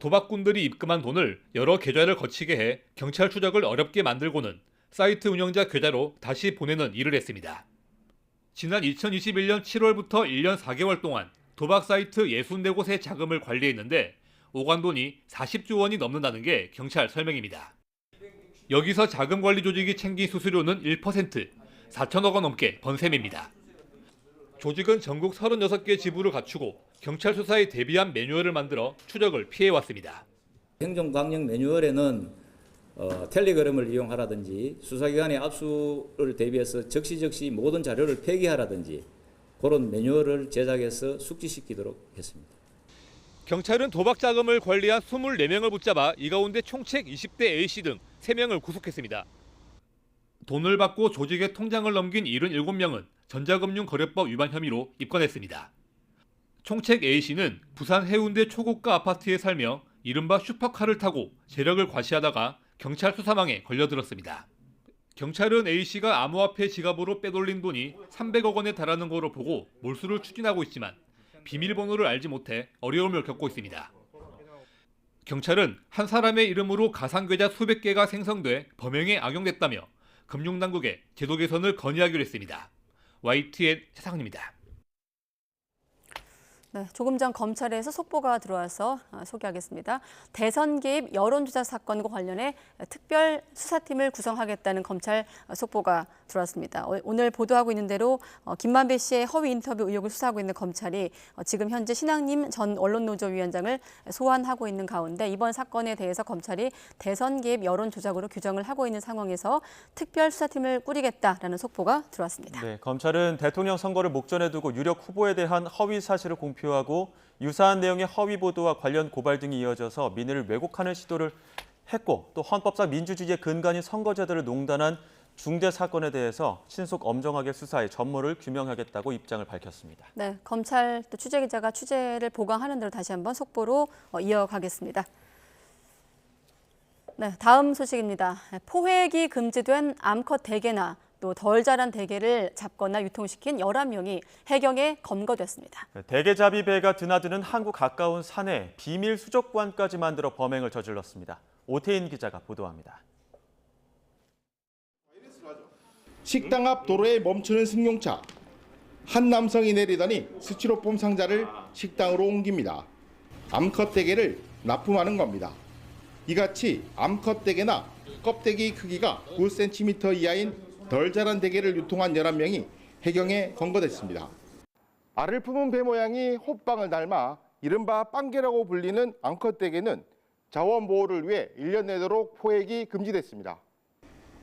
도박꾼들이 입금한 돈을 여러 계좌를 거치게 해 경찰 추적을 어렵게 만들고는 사이트 운영자 계좌로 다시 보내는 일을 했습니다. 지난 2021년 7월부터 1년 4개월 동안 도박 사이트 64곳의 자금을 관리했는데 오간 돈이 40조 원이 넘는다는 게 경찰 설명입니다. 여기서 자금관리 조직이 챙긴 수수료는 1%, 4천억 원 넘게 번 셈입니다. 조직은 전국 36개 지부를 갖추고 경찰 수사에 대비한 매뉴얼을 만들어 추적을 피해왔습니다. 행정강령 매뉴얼에는 텔레그램을 이용하라든지 수사기관의 압수를 대비해서 적시적시 모든 자료를 폐기하라든지 그런 매뉴얼을 제작해서 숙지시키도록 했습니다. 경찰은 도박 자금을 관리한 24명을 붙잡아 이 가운데 총책 20대 A씨 등 3명을 구속했습니다. 돈을 받고 조직의 통장을 넘긴 77명은 전자금융거래법 위반 혐의로 입건했습니다. 총책 A씨는 부산 해운대 초고가 아파트에 살며 이른바 슈퍼카를 타고 재력을 과시하다가 경찰 수사망에 걸려들었습니다. 경찰은 A씨가 암호화폐 지갑으로 빼돌린 돈이 300억 원에 달하는 것으로 보고 몰수를 추진하고 있지만 비밀번호를 알지 못해 어려움을 겪고 있습니다. 경찰은 한 사람의 이름으로 가상계좌 수백 개가 생성돼 범행에 악용됐다며 금융당국에 제도 개선을 건의하기로 했습니다. YTN 최상훈입니다. 네, 조금 전 검찰에서 속보가 들어와서 소개하겠습니다. 대선 개입 여론조사 사건과 관련해 특별 수사팀을 구성하겠다는 검찰 속보가 들어왔습니다. 오늘 보도하고 있는 대로 김만배 씨의 허위 인터뷰 의혹을 수사하고 있는 검찰이 지금 현재 신학님 전 언론노조위원장을 소환하고 있는 가운데 이번 사건에 대해서 검찰이 대선 개입 여론조작으로 규정을 하고 있는 상황에서 특별 수사팀을 꾸리겠다라는 속보가 들어왔습니다. 네, 검찰은 대통령 선거를 목전에 두고 유력 후보에 대한 허위 사실을 공표하고 유사한 내용의 허위 보도와 관련 고발 등이 이어져서 민의를 왜곡하는 시도를 했고 또 헌법상 민주주의의 근간인 선거제도를 농단한 중대 사건에 대해서 신속 엄정하게 수사해 전모를 규명하겠다고 입장을 밝혔습니다. 네, 검찰 또 취재기자가 취재를 보강하는 대로 다시 한번 속보로 이어가겠습니다. 네, 다음 소식입니다. 포획이 금지된 암컷 대게나 또 덜 자란 대게를 잡거나 유통시킨 11명이 해경에 검거됐습니다. 대게잡이 배가 드나드는 한국 가까운 산에 비밀 수족관까지 만들어 범행을 저질렀습니다. 오태인 기자가 보도합니다. 식당 앞 도로에 멈추는 승용차. 한 남성이 내리더니 스티로폼 상자를 식당으로 옮깁니다. 암컷 대게를 납품하는 겁니다. 이같이 암컷 대게나 껍데기 크기가 9cm 이하인 덜 자란 대게를 유통한 11명이 해경에 검거됐습니다. 알을 품은 배 모양이 호빵을 닮아 이른바 빵개라고 불리는 암컷 대게는 자원 보호를 위해 1년 내도록 포획이 금지됐습니다.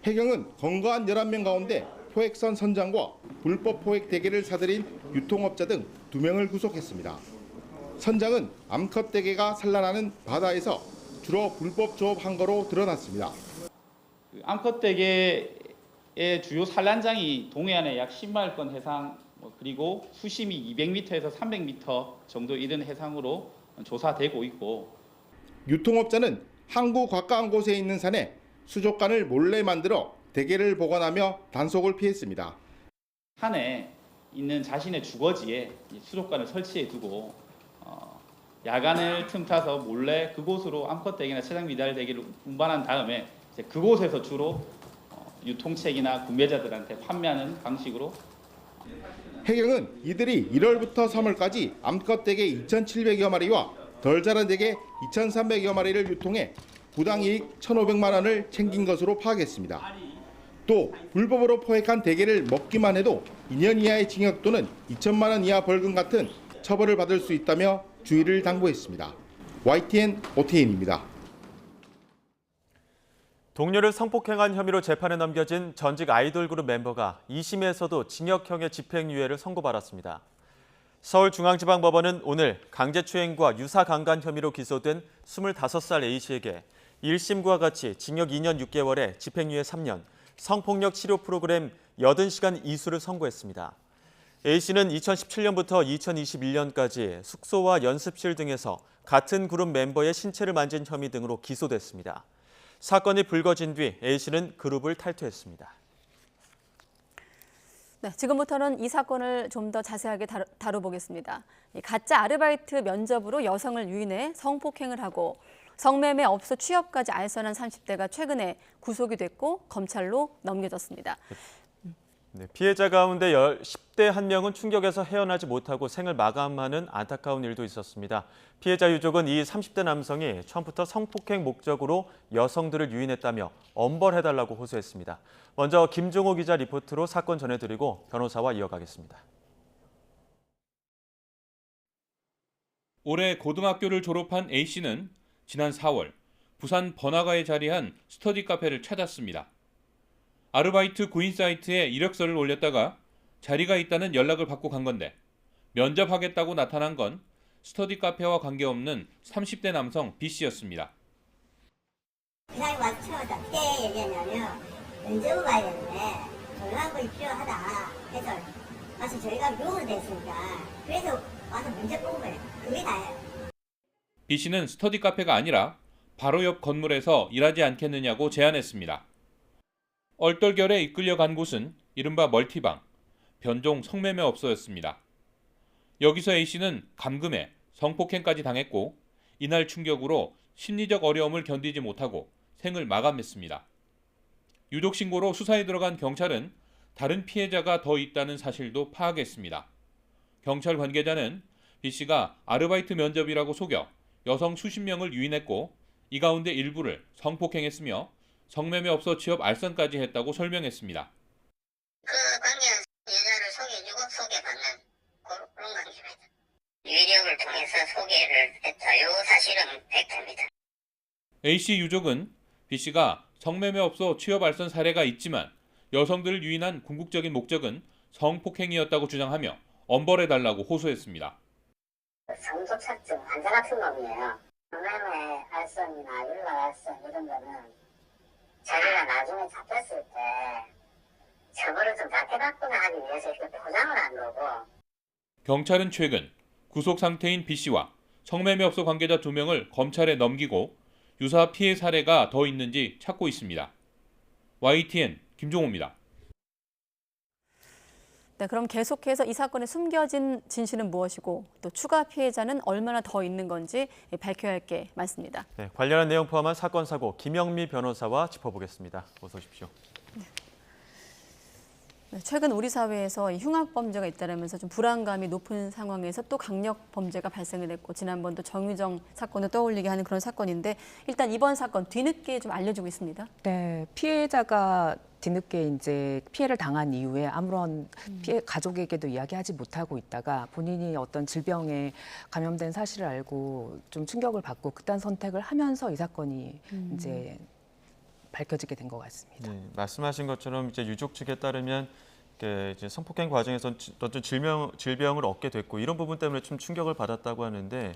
해경은 검거한 11명 가운데 포획선 선장과 불법 포획 대게를 사들인 유통업자 등 2명을 구속했습니다. 선장은 암컷 대게가 산란하는 바다에서 주로 불법 조업한 거로 드러났습니다. 암컷 대게의 주요 산란장이 동해안의 약 10마일 건 해상 그리고 수심이 200m에서 300m 정도 이른 해상으로 조사되고 있고 유통업자는 항구 가까운 곳에 있는 산에 수족관을 몰래 만들어 대게를 보관하며 단속을 피했습니다. 산에 있는 자신의 주거지에 수족관을 설치해 두고 야간을 틈타서 몰래 그곳으로 암컷 대게나 채장 미달 대게를 운반한 다음에 이제 그곳에서 주로 유통책이나 구매자들한테 판매하는 방식으로. 해경은 이들이 1월부터 3월까지 암컷 대게 2,700여 마리와 덜 자란 대게 2,300여 마리를 유통해 부당 이익 1,500만 원을 챙긴 것으로 파악했습니다. 또 불법으로 포획한 대게를 먹기만 해도 2년 이하의 징역 또는 2천만 원 이하 벌금 같은 처벌을 받을 수 있다며 주의를 당부했습니다. YTN 오태인입니다. 동료를 성폭행한 혐의로 재판에 넘겨진 전직 아이돌 그룹 멤버가 2심에서도 징역형의 집행유예를 선고받았습니다. 서울중앙지방법원은 오늘 강제추행과 유사강간 혐의로 기소된 25살 A씨에게 1심과 같이 징역 2년 6개월에 집행유예 3년, 성폭력 치료 프로그램 80시간 이수를 선고했습니다. A씨는 2017년부터 2021년까지 숙소와 연습실 등에서 같은 그룹 멤버의 신체를 만진 혐의 등으로 기소됐습니다. 사건이 불거진 뒤 A씨는 그룹을 탈퇴했습니다. 네, 지금부터는 이 사건을 좀 더 자세하게 다뤄보겠습니다. 가짜 아르바이트 면접으로 여성을 유인해 성폭행을 하고 성매매 업소 취업까지 알선한 30대가 최근에 구속이 됐고 검찰로 넘겨졌습니다. 네, 피해자 가운데 10대 한 명은 충격에서 헤어나지 못하고 생을 마감하는 안타까운 일도 있었습니다. 피해자 유족은 이 30대 남성이 처음부터 성폭행 목적으로 여성들을 유인했다며 엄벌해달라고 호소했습니다. 먼저 김종호 기자 리포트로 사건 전해드리고 변호사와 이어가겠습니다. 올해 고등학교를 졸업한 A씨는 지난 4월 부산 번화가에 자리한 스터디 카페를 찾았습니다. 아르바이트 구인 사이트에 이력서를 올렸다가 자리가 있다는 연락을 받고 간 건데 면접하겠다고 나타난 건 스터디 카페와 관계없는 30대 남성 B씨였습니다. 그 사람이 와서 처음부터 어떻게 얘기했냐면 면접을 봐야 되는데 전화번이 필요하다 해서 와서 저희가 룸으로 됐으니까 그래서 와서 면접 본 거예요. 그게 다예요. B씨는 스터디 카페가 아니라 바로 옆 건물에서 일하지 않겠느냐고 제안했습니다. 얼떨결에 이끌려 간 곳은 이른바 멀티방, 변종 성매매업소였습니다. 여기서 A씨는 감금에 성폭행까지 당했고 이날 충격으로 심리적 어려움을 견디지 못하고 생을 마감했습니다. 유족 신고로 수사에 들어간 경찰은 다른 피해자가 더 있다는 사실도 파악했습니다. 경찰 관계자는 B씨가 아르바이트 면접이라고 속여 여성 수십 명을 유인했고 이 가운데 일부를 성폭행했으며 성매매업소 취업 알선까지 했다고 설명했습니다. 그 관계는 여자를 소개해주고 소개받는 그런 관계입니다. 유력을 통해서 소개를 했다. 이 사실은 팩트입니다. A씨 유족은 B씨가 성매매업소 취업 알선 사례가 있지만 여성들을 유인한 궁극적인 목적은 성폭행이었다고 주장하며 엄벌해달라고 호소했습니다. 성소착증 환자 같은 놈이에요. 성매매 알선이나 일반 알선 이런 거는 자기가 나중에 잡혔을 때 처벌을 좀 낮게 받거나 하기 위해서 이렇게 포장을 한 거고. 경찰은 최근 구속 상태인 B씨와 성매매업소 관계자 2명을 검찰에 넘기고 유사 피해 사례가 더 있는지 찾고 있습니다. YTN 김종호입니다. 네, 그럼 계속해서 이 사건의 숨겨진 진실은 무엇이고 또 추가 피해자는 얼마나 더 있는 건지 밝혀야 할 게 많습니다. 네, 관련한 내용 포함한 사건 사고 김영미 변호사와 짚어보겠습니다. 어서 오십시오. 네, 최근 우리 사회에서 흉악 범죄가 잇따르면서 좀 불안감이 높은 상황에서 또 강력 범죄가 발생을 했고 지난번도 정유정 사건을 떠올리게 하는 그런 사건인데 일단 이번 사건 뒤늦게 좀 알려지고 있습니다. 네, 피해자가 뒤늦게 이제 피해를 당한 이후에 아무런 피해 가족에게도 이야기하지 못하고 있다가 본인이 어떤 질병에 감염된 사실을 알고 좀 충격을 받고 그딴 선택을 하면서 이 사건이 이제 밝혀지게 된 것 같습니다. 네, 말씀하신 것처럼 이제 유족 측에 따르면 이제 성폭행 과정에서 어떤 질병을 얻게 됐고 이런 부분 때문에 좀 충격을 받았다고 하는데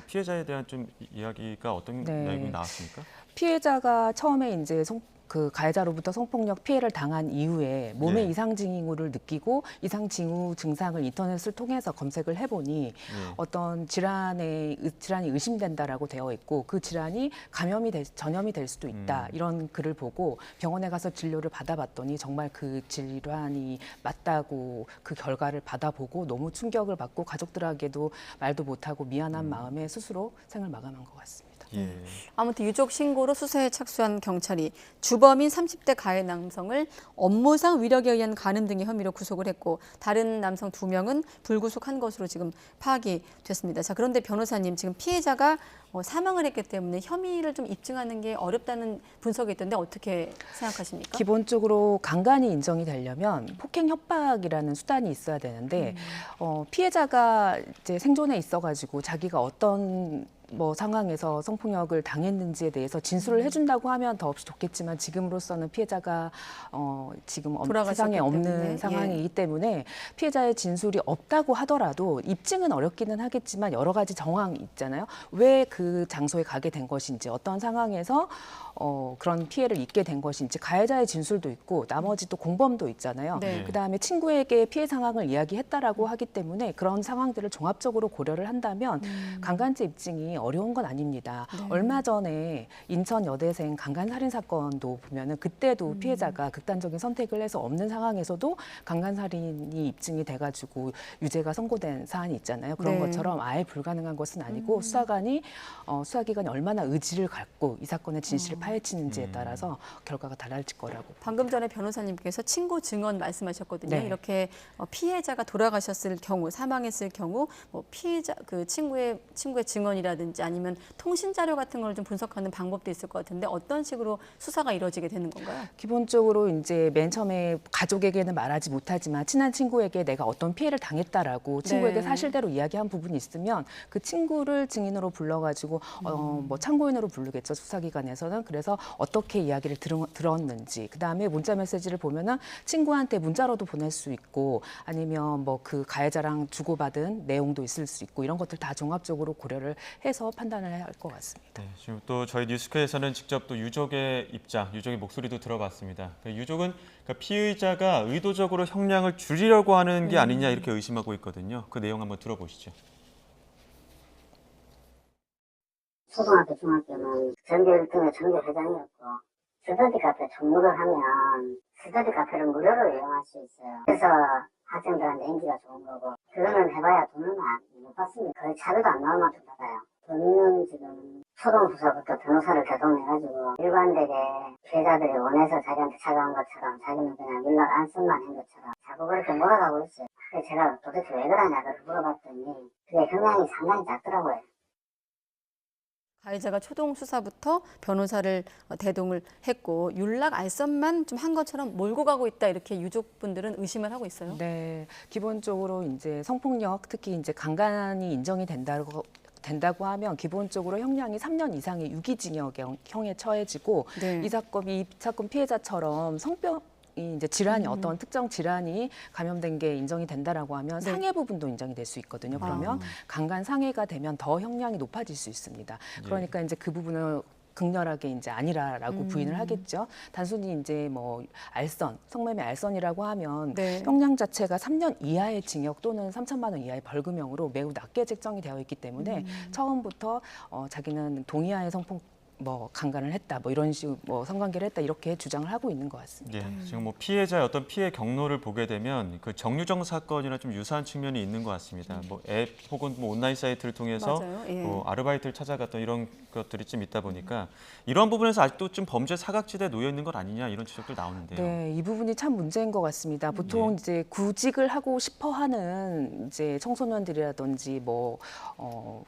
피해자에 대한 좀 이야기가 어떤 내용이 나왔습니까? 피해자가 처음에 이제 그 가해자로부터 성폭력 피해를 당한 이후에 몸에 네. 이상 징후를 느끼고 이상 징후 증상을 인터넷을 통해서 검색을 해보니 어떤 질환이 의심된다라고 되어 있고 그 질환이 전염이 될 수도 있다 이런 글을 보고 병원에 가서 진료를 받아봤더니 정말 그 질환이 맞다고 그 결과를 받아보고 너무 충격을 받고 가족들에게도 말도 못하고 미안한 마음에 스스로 생을 마감한 것 같습니다. 예. 아무튼 유족 신고로 수사에 착수한 경찰이 주범인 30대 가해 남성을 업무상 위력에 의한 간음 등의 혐의로 구속을 했고 다른 남성 2명은 불구속한 것으로 지금 파악이 됐습니다. 자, 그런데 변호사님 지금 피해자가 사망을 했기 때문에 혐의를 좀 입증하는 게 어렵다는 분석이 있던데 어떻게 생각하십니까? 기본적으로 강간이 인정이 되려면 폭행 협박이라는 수단이 있어야 되는데 피해자가 이제 생존에 있어가지고 자기가 어떤 상황에서 성폭력을 당했는지에 대해서 진술을 해준다고 하면 더없이 좋겠지만 지금으로서는 피해자가 지금 세상에 없는 상황이기 때문에 피해자의 진술이 없다고 하더라도 입증은 어렵기는 하겠지만 여러 가지 정황이 있잖아요. 왜 그 장소에 가게 된 것인지 어떤 상황에서 그런 피해를 입게 된 것인지 가해자의 진술도 있고 나머지 또 공범도 있잖아요. 네. 그다음에 친구에게 피해 상황을 이야기했다라고 하기 때문에 그런 상황들을 종합적으로 고려를 한다면 강간죄 입증이 어려운 건 아닙니다. 네. 얼마 전에 인천 여대생 강간 살인 사건도 보면은 그때도 피해자가 극단적인 선택을 해서 없는 상황에서도 강간 살인이 입증이 돼가지고 유죄가 선고된 사안이 있잖아요. 그런 네. 것처럼 아예 불가능한 것은 아니고 수사기관이 얼마나 의지를 갖고 이 사건의 진실을 파헤치는지에 따라서 결과가 달라질 거라고. 방금 전에 변호사님께서 친구 증언 말씀하셨거든요. 네. 이렇게 피해자가 돌아가셨을 경우, 사망했을 경우 뭐 피해자 그 친구의 증언이라든지 아니면 통신 자료 같은 걸 좀 분석하는 방법도 있을 것 같은데 어떤 식으로 수사가 이루어지게 되는 건가요? 기본적으로 이제 맨 처음에 가족에게는 말하지 못하지만 친한 친구에게 내가 어떤 피해를 당했다라고 친구에게 사실대로 이야기한 부분이 있으면 그 친구를 증인으로 불러가지고 뭐 참고인으로 부르겠죠, 수사기관에서는. 그래서 어떻게 이야기를 들었는지, 그다음에 문자 메시지를 보면은 친구한테 문자로도 보낼 수 있고 아니면 뭐 그 가해자랑 주고받은 내용도 있을 수 있고 이런 것들 다 종합적으로 고려를 해서 판단을 해야 할 것 같습니다. 네, 지금 또 저희 뉴스회에서는 직접 또 유족의 입장, 유족의 목소리도 들어봤습니다. 유족은 피의자가 의도적으로 형량을 줄이려고 하는 게 아니냐 이렇게 의심하고 있거든요. 그 내용 한번 들어보시죠. 초등학교, 중학교는 전교 1등의 전교 회장이었고 스터디 카페 접목을 하면 스터디 카페를 무료로 이용할 수 있어요. 그래서 학생들한테 인기가 좋은 거고 그거는 해봐야 돈은 못 받습니다. 거의 차비도 안 나올 만큼 받아요. 본인은 지금 초동수사부터 변호사를 개동해가지고 일관되게 피해자들이 원해서 자기한테 찾아온 것처럼 자기는 그냥 연락 안 쓴만 한 것처럼 자꾸 그렇게 몰아가고 있어요. 그래서 제가 도대체 왜 그러냐고 물어봤더니 그게 형량이 상당히 작더라고요. 가해자가 초동 수사부터 변호사를 대동을 했고 윤락 알선만 좀 한 것처럼 몰고 가고 있다 이렇게 유족분들은 의심을 하고 있어요. 네, 기본적으로 이제 성폭력 특히 이제 강간이 인정이 된다고 하면 기본적으로 형량이 3년 이상의 유기징역형에 처해지고 이 사건 피해자처럼 성병 이제 질환이 어떤 특정 질환이 감염된 게 인정이 된다라고 하면 상해 부분도 인정이 될 수 있거든요. 그러면 강간 상해가 되면 더 형량이 높아질 수 있습니다. 그러니까 이제 그 부분을 극렬하게 이제 아니라라고 부인을 하겠죠. 단순히 이제 뭐 알선, 성매매 알선이라고 하면 형량 자체가 3년 이하의 징역 또는 3천만 원 이하의 벌금형으로 매우 낮게 책정이 되어 있기 때문에 처음부터 자기는 동의하에 뭐 강간을 했다, 뭐 이런 식으로 뭐 성관계를 했다 이렇게 주장을 하고 있는 것 같습니다. 예, 지금 뭐 피해자의 어떤 피해 경로를 보게 되면 그 정유정 사건이나 좀 유사한 측면이 있는 것 같습니다. 뭐 앱 혹은 뭐 온라인 사이트를 통해서 뭐 아르바이트를 찾아갔던 이런 것들이 좀 있다 보니까 이런 부분에서 아직도 좀 범죄 사각지대에 놓여 있는 것 아니냐 이런 지적들 나오는데요. 네, 이 부분이 참 문제인 것 같습니다. 보통 이제 구직을 하고 싶어하는 이제 청소년들이라든지 뭐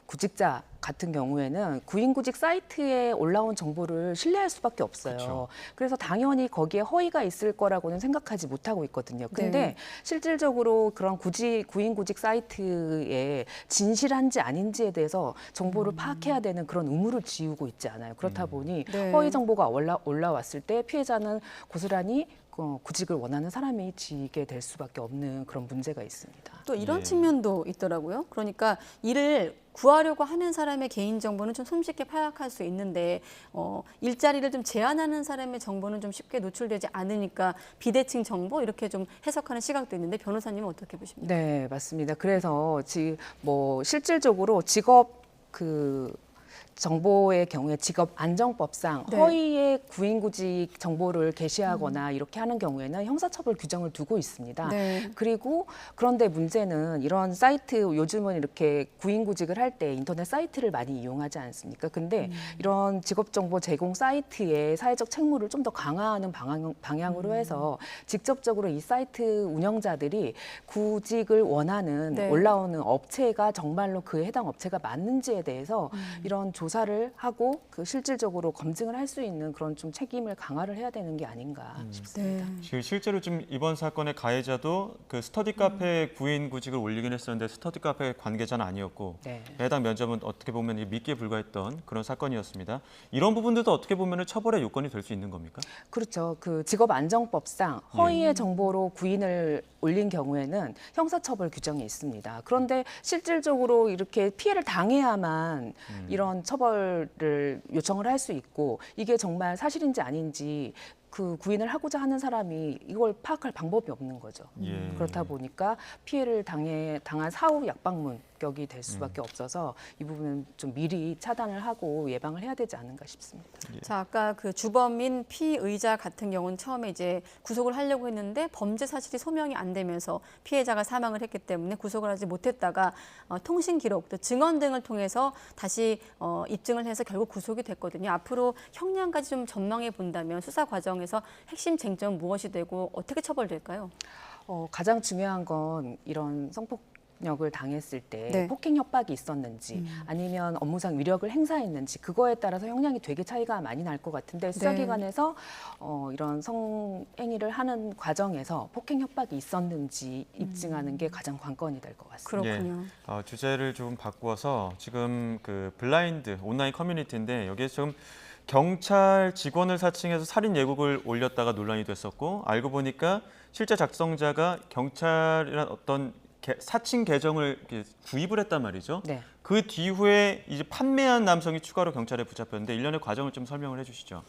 구직자 같은 경우에는 구인구직 사이트에 올라온 정보를 신뢰할 수밖에 없어요. 그래서 당연히 거기에 허위가 있을 거라고는 생각하지 못하고 있거든요. 근데 실질적으로 그런 구인구직 사이트에 진실한지 아닌지에 대해서 정보를 파악해야 되는 그런 의무를 지우고 있지 않아요. 그렇다 보니 허위 정보가 올라왔을 때 피해자는 고스란히 구직을 원하는 사람이 지게 될 수밖에 없는 그런 문제가 있습니다. 또 이런 측면도 있더라고요. 그러니까 이를 구하려고 하는 사람의 개인정보는 좀 손쉽게 파악할 수 있는데 일자리를 좀 제한하는 사람의 정보는 좀 쉽게 노출되지 않으니까 비대칭 정보 이렇게 좀 해석하는 시각도 있는데 변호사님은 어떻게 보십니까? 네, 맞습니다. 그래서 뭐 실질적으로 직업 정보의 경우에 직업안정법상 허위의 구인구직 정보를 게시하거나 이렇게 하는 경우에는 형사처벌 규정을 두고 있습니다. 그리고 그런데 문제는 이런 사이트 요즘은 이렇게 구인구직을 할 때 인터넷 사이트를 많이 이용하지 않습니까? 근데 이런 직업정보 제공 사이트의 사회적 책무를 좀 더 강화하는 방향으로 해서 직접적으로 이 사이트 운영자들이 구직을 원하는 올라오는 업체가 정말로 그에 해당 업체가 맞는지에 대해서 이런 조사를 하고 실질적으로 검증을 할 수 있는 그런 좀 책임을 강화를 해야 되는 게 아닌가 싶습니다. 실제로 좀 이번 사건의 가해자도 그 스터디 카페 구인 구직을 올리긴 했었는데 스터디 카페 관계자는 아니었고 해당 면접은 어떻게 보면 믿기에 불과했던 그런 사건이었습니다. 이런 부분들도 어떻게 보면 처벌의 요건이 될 수 있는 겁니까? 그렇죠. 그 직업안정법상 허위의 정보로 구인을 올린 경우에는 형사처벌 규정이 있습니다. 그런데 실질적으로 이렇게 피해를 당해야만 이런 처벌을 요청을 할 수 있고 이게 정말 사실인지 아닌지 그 구인을 하고자 하는 사람이 이걸 파악할 방법이 없는 거죠. 그렇다 보니까 피해를 당한 사후 약방문 격이 될 수밖에 없어서 이 부분은 좀 미리 차단을 하고 예방을 해야 되지 않는가 싶습니다. 자, 아까 그 주범인 피의자 같은 경우는 처음에 이제 구속을 하려고 했는데 범죄 사실이 소명이 안 되면서 피해자가 사망을 했기 때문에 구속을 하지 못했다가 통신 기록, 또 증언 등을 통해서 다시 입증을 해서 결국 구속이 됐거든요. 앞으로 형량까지 좀 전망해 본다면 수사 과정에서 핵심 쟁점은 무엇이 되고 어떻게 처벌될까요? 가장 중요한 건 이런 성폭력을 당했을 때 네. 폭행 협박이 있었는지 아니면 업무상 위력을 행사했는지 그거에 따라서 형량이 되게 차이가 많이 날 것 같은데 수사기관에서 이런 성행위를 하는 과정에서 폭행 협박이 있었는지 입증하는 게 가장 관건이 될 것 같습니다. 그렇군요. 주제를 좀 바꾸어서 지금 그 블라인드 온라인 커뮤니티인데 여기에 지금 경찰 직원을 사칭해서 살인 예고글 올렸다가 논란이 됐었고 알고 보니까 실제 작성자가 경찰이란 어떤 사칭 계정을 구입을 했단 말이죠. 네. 그 뒤후에 이제 판매한 남성이 추가로 경찰에 붙잡혔는데 일련의 과정을 좀 설명을 해주시죠.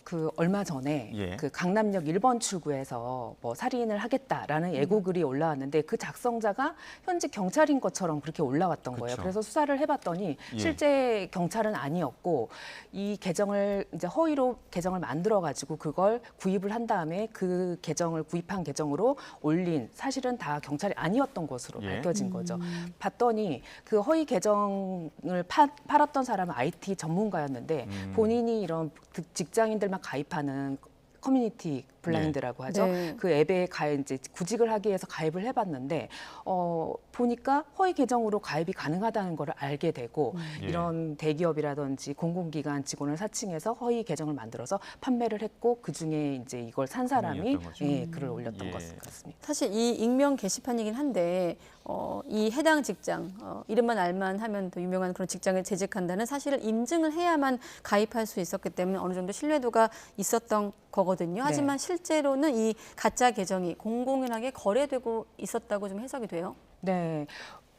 그 얼마 전에 예. 그 강남역 1번 출구에서 뭐 살인을 하겠다라는 예고글이 올라왔는데 그 작성자가 현직 경찰인 것처럼 그렇게 올라왔던 거예요. 그쵸. 그래서 수사를 해봤더니 예. 실제 경찰은 아니었고 이 계정을 이제 허위로 계정을 만들어가지고 그걸 구입을 한 다음에 그 계정을 구입한 계정으로 올린 사실은 다 경찰이 아니었던 것으로 예. 밝혀진 거죠. 봤더니 그 허위 계정을 팔았던 사람은 IT 전문가였는데 본인이 이런 직장인들만 가입하는 커뮤니티 블라인드라고 하죠. 네. 그 앱에 이제 구직을 하기 위해서 가입을 해봤는데 보니까 허위 계정으로 가입이 가능하다는 걸 알게 되고 이런 대기업이라든지 공공기관 직원을 사칭해서 허위 계정을 만들어서 판매를 했고 그 중에 이제 이걸 산 사람이 글을 올렸던 것 같습니다. 사실 이 익명 게시판이긴 한데 이 해당 직장 이름만 알만 하면 더 유명한 그런 직장에 재직한다는 사실을 인증을 해야만 가입할 수 있었기 때문에 어느 정도 신뢰도가 있었던 거거든요. 하지만 실제로는 이 가짜 계정이 공공연하게 거래되고 있었다고 좀 해석이 돼요. 네.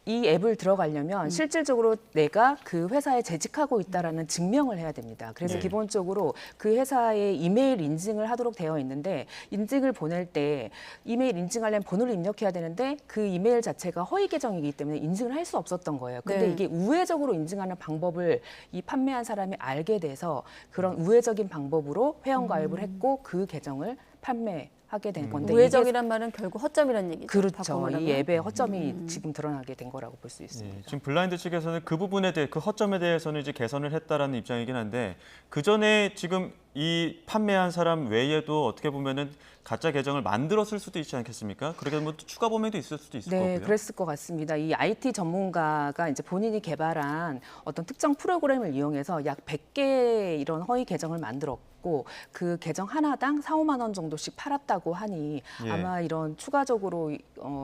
이 앱을 들어가려면 실질적으로 내가 그 회사에 재직하고 있다라는 증명을 해야 됩니다. 그래서 기본적으로 그 회사에 이메일 인증을 하도록 되어 있는데 인증을 보낼 때 이메일 인증하려면 번호를 입력해야 되는데 그 이메일 자체가 허위 계정이기 때문에 인증을 할 수 없었던 거예요. 근데 이게 우회적으로 인증하는 방법을 이 판매한 사람이 알게 돼서 그런 우회적인 방법으로 회원가입을 했고 그 계정을 판매하게 된 건데 우회적이란 말은 결국 허점이라는 얘기죠. 그렇죠. 이 앱의 허점이 지금 드러나게 된 거라고 볼 수 있습니다. 지금 블라인드 측에서는 그 부분에 대해 그 허점에 대해서는 이제 개선을 했다라는 입장이긴 한데 그 전에 지금 이 판매한 사람 외에도 어떻게 보면은 가짜 계정을 만들었을 수도 있지 않겠습니까? 그렇게 뭐 추가 범행도 있을 수도 있을 거고요. 네, 그랬을 것 같습니다. 이 IT 전문가가 이제 본인이 개발한 어떤 특정 프로그램을 이용해서 약 100개의 이런 허위 계정을 만들었고 그 계정 하나당 4, 5만 원 정도씩 팔았다고 하니 아마 이런 추가적으로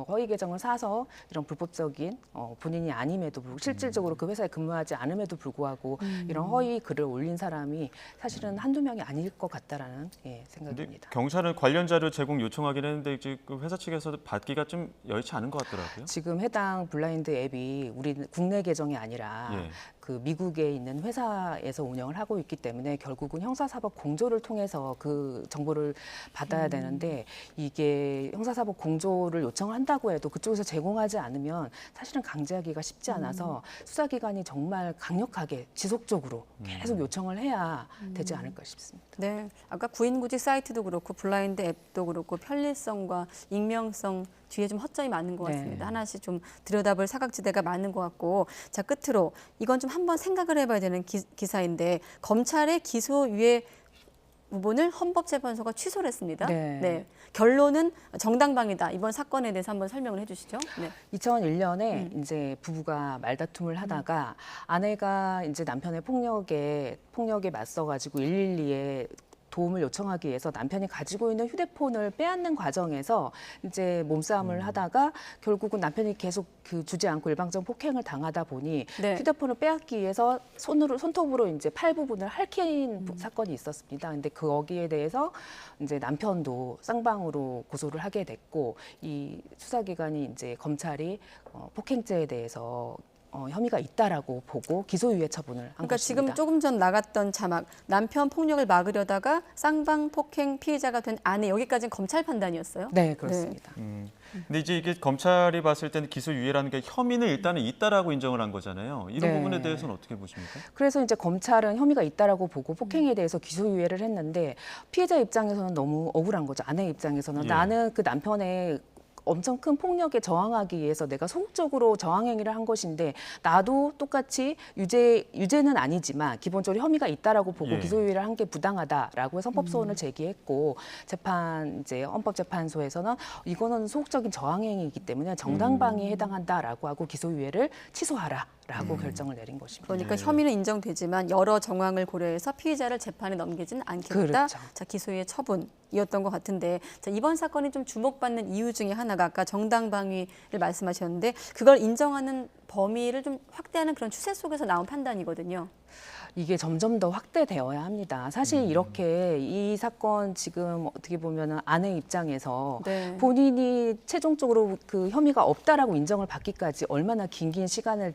허위 계정을 사서 이런 불법적인 본인이 아님에도 불구하고 실질적으로 그 회사에 근무하지 않음에도 불구하고 이런 허위 글을 올린 사람이 사실은 한두 명이 아닐 것 같다라는 생각입니다. 경찰은 관련 자료 제공 요청하긴 했는데 그 회사 측에서 받기가 좀 여의치 않은 것 같더라고요. 지금 해당 블라인드 앱이 우리 국내 계정이 아니라 그 미국에 있는 회사에서 운영을 하고 있기 때문에 결국은 형사사법 공조를 통해서 그 정보를 받아야 되는데 이게 형사사법 공조를 요청한다고 해도 그쪽에서 제공하지 않으면 사실은 강제하기가 쉽지 않아서 수사기관이 정말 강력하게 지속적으로 계속 요청을 해야 되지 않을까 싶습니다. 네, 아까 구인구직 사이트도 그렇고 블라인드 앱도 그렇고 편리성과 익명성 뒤에 좀 허점이 많은 것 같습니다. 하나씩 좀 들여다볼 사각지대가 많은 것 같고 자 끝으로 이건 좀 한번 생각을 해봐야 되는 기사인데 검찰의 기소유예 부분을 헌법재판소가 취소를 했습니다. 네. 결론은 정당방위다. 이번 사건에 대해서 한번 설명을 해주시죠. 네. 2001년에 이제 부부가 말다툼을 하다가 아내가 이제 남편의 폭력에 맞서가지고 112에 도움을 요청하기 위해서 남편이 가지고 있는 휴대폰을 빼앗는 과정에서 이제 몸싸움을 하다가 결국은 남편이 계속 주지 않고 일방적 폭행을 당하다 보니 휴대폰을 빼앗기 위해서 손톱으로 이제 팔 부분을 핥힌 사건이 있었습니다. 근데 거기에 대해서 이제 남편도 쌍방으로 고소를 하게 됐고 이 수사기관이 이제 검찰이 폭행죄에 대해서 혐의가 있다라고 보고 기소유예 처분을 한 그러니까 것입니다. 지금 조금 전 나갔던 자막, 남편 폭력을 막으려다가 쌍방 폭행 피해자가 된 아내, 여기까지는 검찰 판단이었어요? 네, 그렇습니다. 근데 이제 이게 검찰이 봤을 때는 기소유예라는 게 혐의는 일단은 있다라고 인정을 한 거잖아요. 이런 네. 부분에 대해서는 어떻게 보십니까? 그래서 이제 검찰은 혐의가 있다라고 보고 폭행에 대해서 기소유예를 했는데 피해자 입장에서는 너무 억울한 거죠. 아내 입장에서는 예. 나는 그 남편의 엄청 큰 폭력에 저항하기 위해서 내가 소극적으로 저항 행위를 한 것인데 나도 똑같이 유죄는 아니지만 기본적으로 혐의가 있다라고 보고 예. 기소유예를 한 게 부당하다라고 선법 소원을 제기했고 이제 헌법재판소에서는 이거는 소극적인 저항 행위이기 때문에 정당방위에 해당한다라고 하고 기소유예를 취소하라라고 결정을 내린 것입니다. 그러니까 혐의는 인정되지만 여러 정황을 고려해서 피의자를 재판에 넘기지는 않겠다. 그렇죠. 자, 기소유예 처분이었던 것 같은데, 자, 이번 사건이 좀 주목받는 이유 중에 하나가 아까 정당방위를 말씀하셨는데 그걸 인정하는 범위를 좀 확대하는 그런 추세 속에서 나온 판단이거든요. 이게 점점 더 확대되어야 합니다. 사실 이렇게 이 사건 지금 어떻게 보면 아내 입장에서 네. 본인이 최종적으로 그 혐의가 없다라고 인정을 받기까지 얼마나 긴 시간을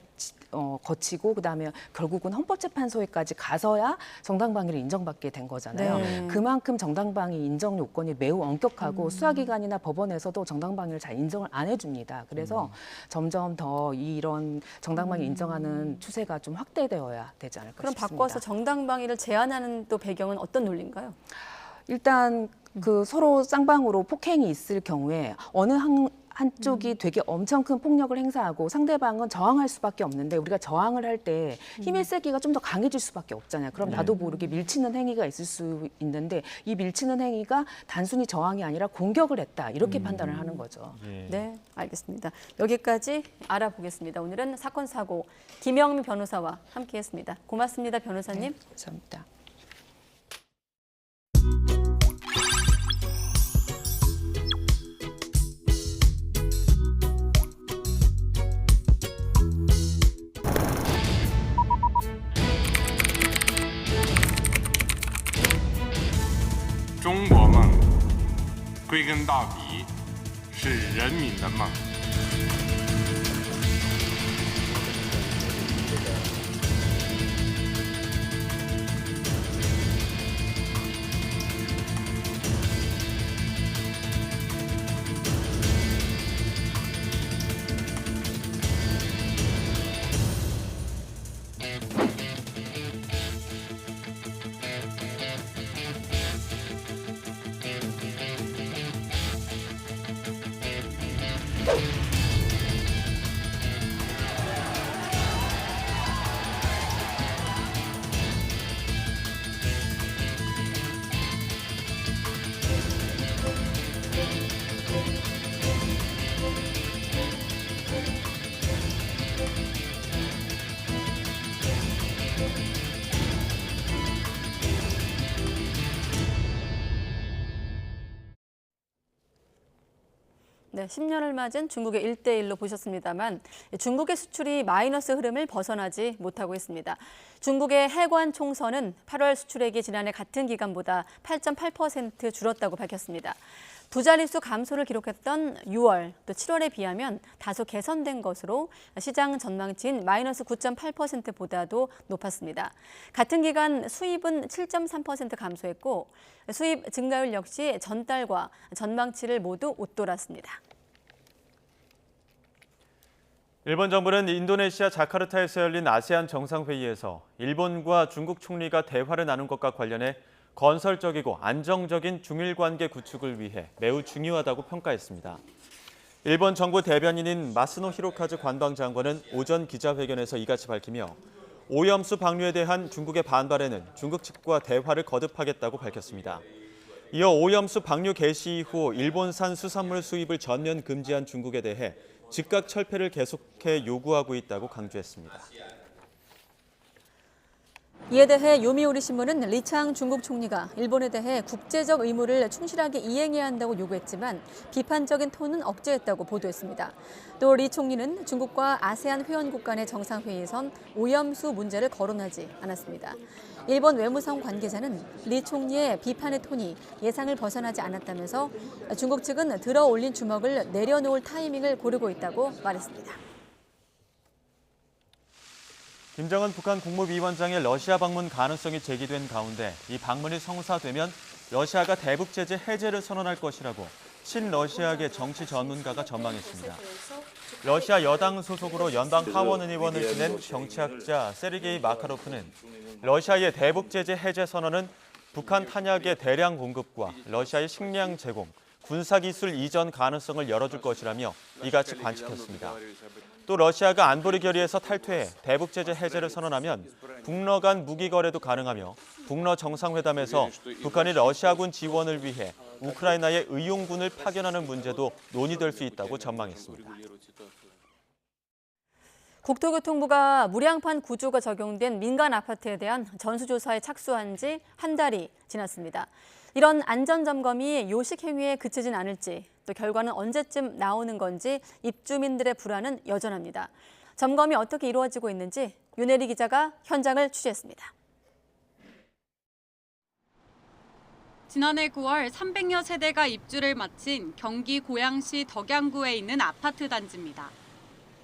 거치고 그다음에 결국은 헌법재판소에까지 가서야 정당방위를 인정받게 된 거잖아요. 네. 그만큼 정당방위 인정 요건이 매우 엄격하고 수사기관이나 법원에서도 정당방위를 잘 인정을 안 해줍니다. 그래서 점점 더 이런 정당방위 인정하는 추세가 좀 확대되어야 되지 않을까 그럼 싶습니다. 바꿔서 정당방위를 제한하는 또 배경은 어떤 논리인가요? 일단 그 서로 쌍방으로 폭행이 있을 경우에 어느 한쪽이 되게 엄청 큰 폭력을 행사하고 상대방은 저항할 수밖에 없는데 우리가 저항을 할 때 힘의 세기가 좀 더 강해질 수밖에 없잖아요. 그럼 나도 모르게 밀치는 행위가 있을 수 있는데 이 밀치는 행위가 단순히 저항이 아니라 공격을 했다. 이렇게 판단을 하는 거죠. 네, 알겠습니다. 여기까지 알아보겠습니다. 오늘은 사건 사고 김영미 변호사와 함께했습니다. 고맙습니다, 변호사님. 네, 감사합니다.《中国梦》归根到底是人民的梦。네, 10년을 맞은 중국의 1대1로 보셨습니다만 중국의 수출이 마이너스 흐름을 벗어나지 못하고 있습니다. 중국의 해관 총선은 8월 수출액이 지난해 같은 기간보다 8.8% 줄었다고 밝혔습니다. 두 자릿수 감소를 기록했던 6월, 또 7월에 비하면 다소 개선된 것으로 시장 전망치인 마이너스 9.8%보다도 높았습니다. 같은 기간 수입은 7.3% 감소했고 수입 증가율 역시 전달과 전망치를 모두 웃돌았습니다. 일본 정부는 인도네시아 자카르타에서 열린 아세안 정상회의에서 일본과 중국 총리가 대화를 나눈 것과 관련해 건설적이고 안정적인 중일 관계 구축을 위해 매우 중요하다고 평가했습니다. 일본 정부 대변인인 마스노 히로카즈 관방장관은 오전 기자회견에서 이같이 밝히며 오염수 방류에 대한 중국의 반발에는 중국 측과 대화를 거듭하겠다고 밝혔습니다. 이어 오염수 방류 개시 이후 일본산 수산물 수입을 전면 금지한 중국에 대해 즉각 철폐를 계속해 요구하고 있다고 강조했습니다. 이에 대해 요미우리 신문은 리창 중국 총리가 일본에 대해 국제적 의무를 충실하게 이행해야 한다고 요구했지만 비판적인 톤은 억제했다고 보도했습니다. 또 리 총리는 중국과 아세안 회원국 간의 정상회의에선 오염수 문제를 거론하지 않았습니다. 일본 외무성 관계자는 리 총리의 비판의 톤이 예상을 벗어나지 않았다면서 중국 측은 들어 올린 주먹을 내려놓을 타이밍을 고르고 있다고 말했습니다. 김정은 북한 국무위원장의 러시아 방문 가능성이 제기된 가운데 이 방문이 성사되면 러시아가 대북 제재 해제를 선언할 것이라고 친러시아계 정치 전문가가 전망했습니다. 러시아 여당 소속으로 연방 하원 의원을 지낸 정치학자 세르게이 마카로프는 러시아의 대북 제재 해제 선언은 북한 탄약의 대량 공급과 러시아의 식량 제공, 군사기술 이전 가능성을 열어줄 것이라며 이같이 관측했습니다. 또 러시아가 안보리 결의에서 탈퇴해 대북 제재 해제를 선언하면 북러 간 무기 거래도 가능하며 북러 정상회담에서 북한이 러시아군 지원을 위해 우크라이나에 의용군을 파견하는 문제도 논의될 수 있다고 전망했습니다. 국토교통부가 무량판 구조가 적용된 민간 아파트에 대한 전수조사에 착수한 지 한 달이 지났습니다. 이런 안전점검이 요식행위에 그치진 않을지, 또 결과는 언제쯤 나오는 건지 입주민들의 불안은 여전합니다. 점검이 어떻게 이루어지고 있는지 윤혜리 기자가 현장을 취재했습니다. 지난해 9월 300여 세대가 입주를 마친 경기 고양시 덕양구에 있는 아파트 단지입니다.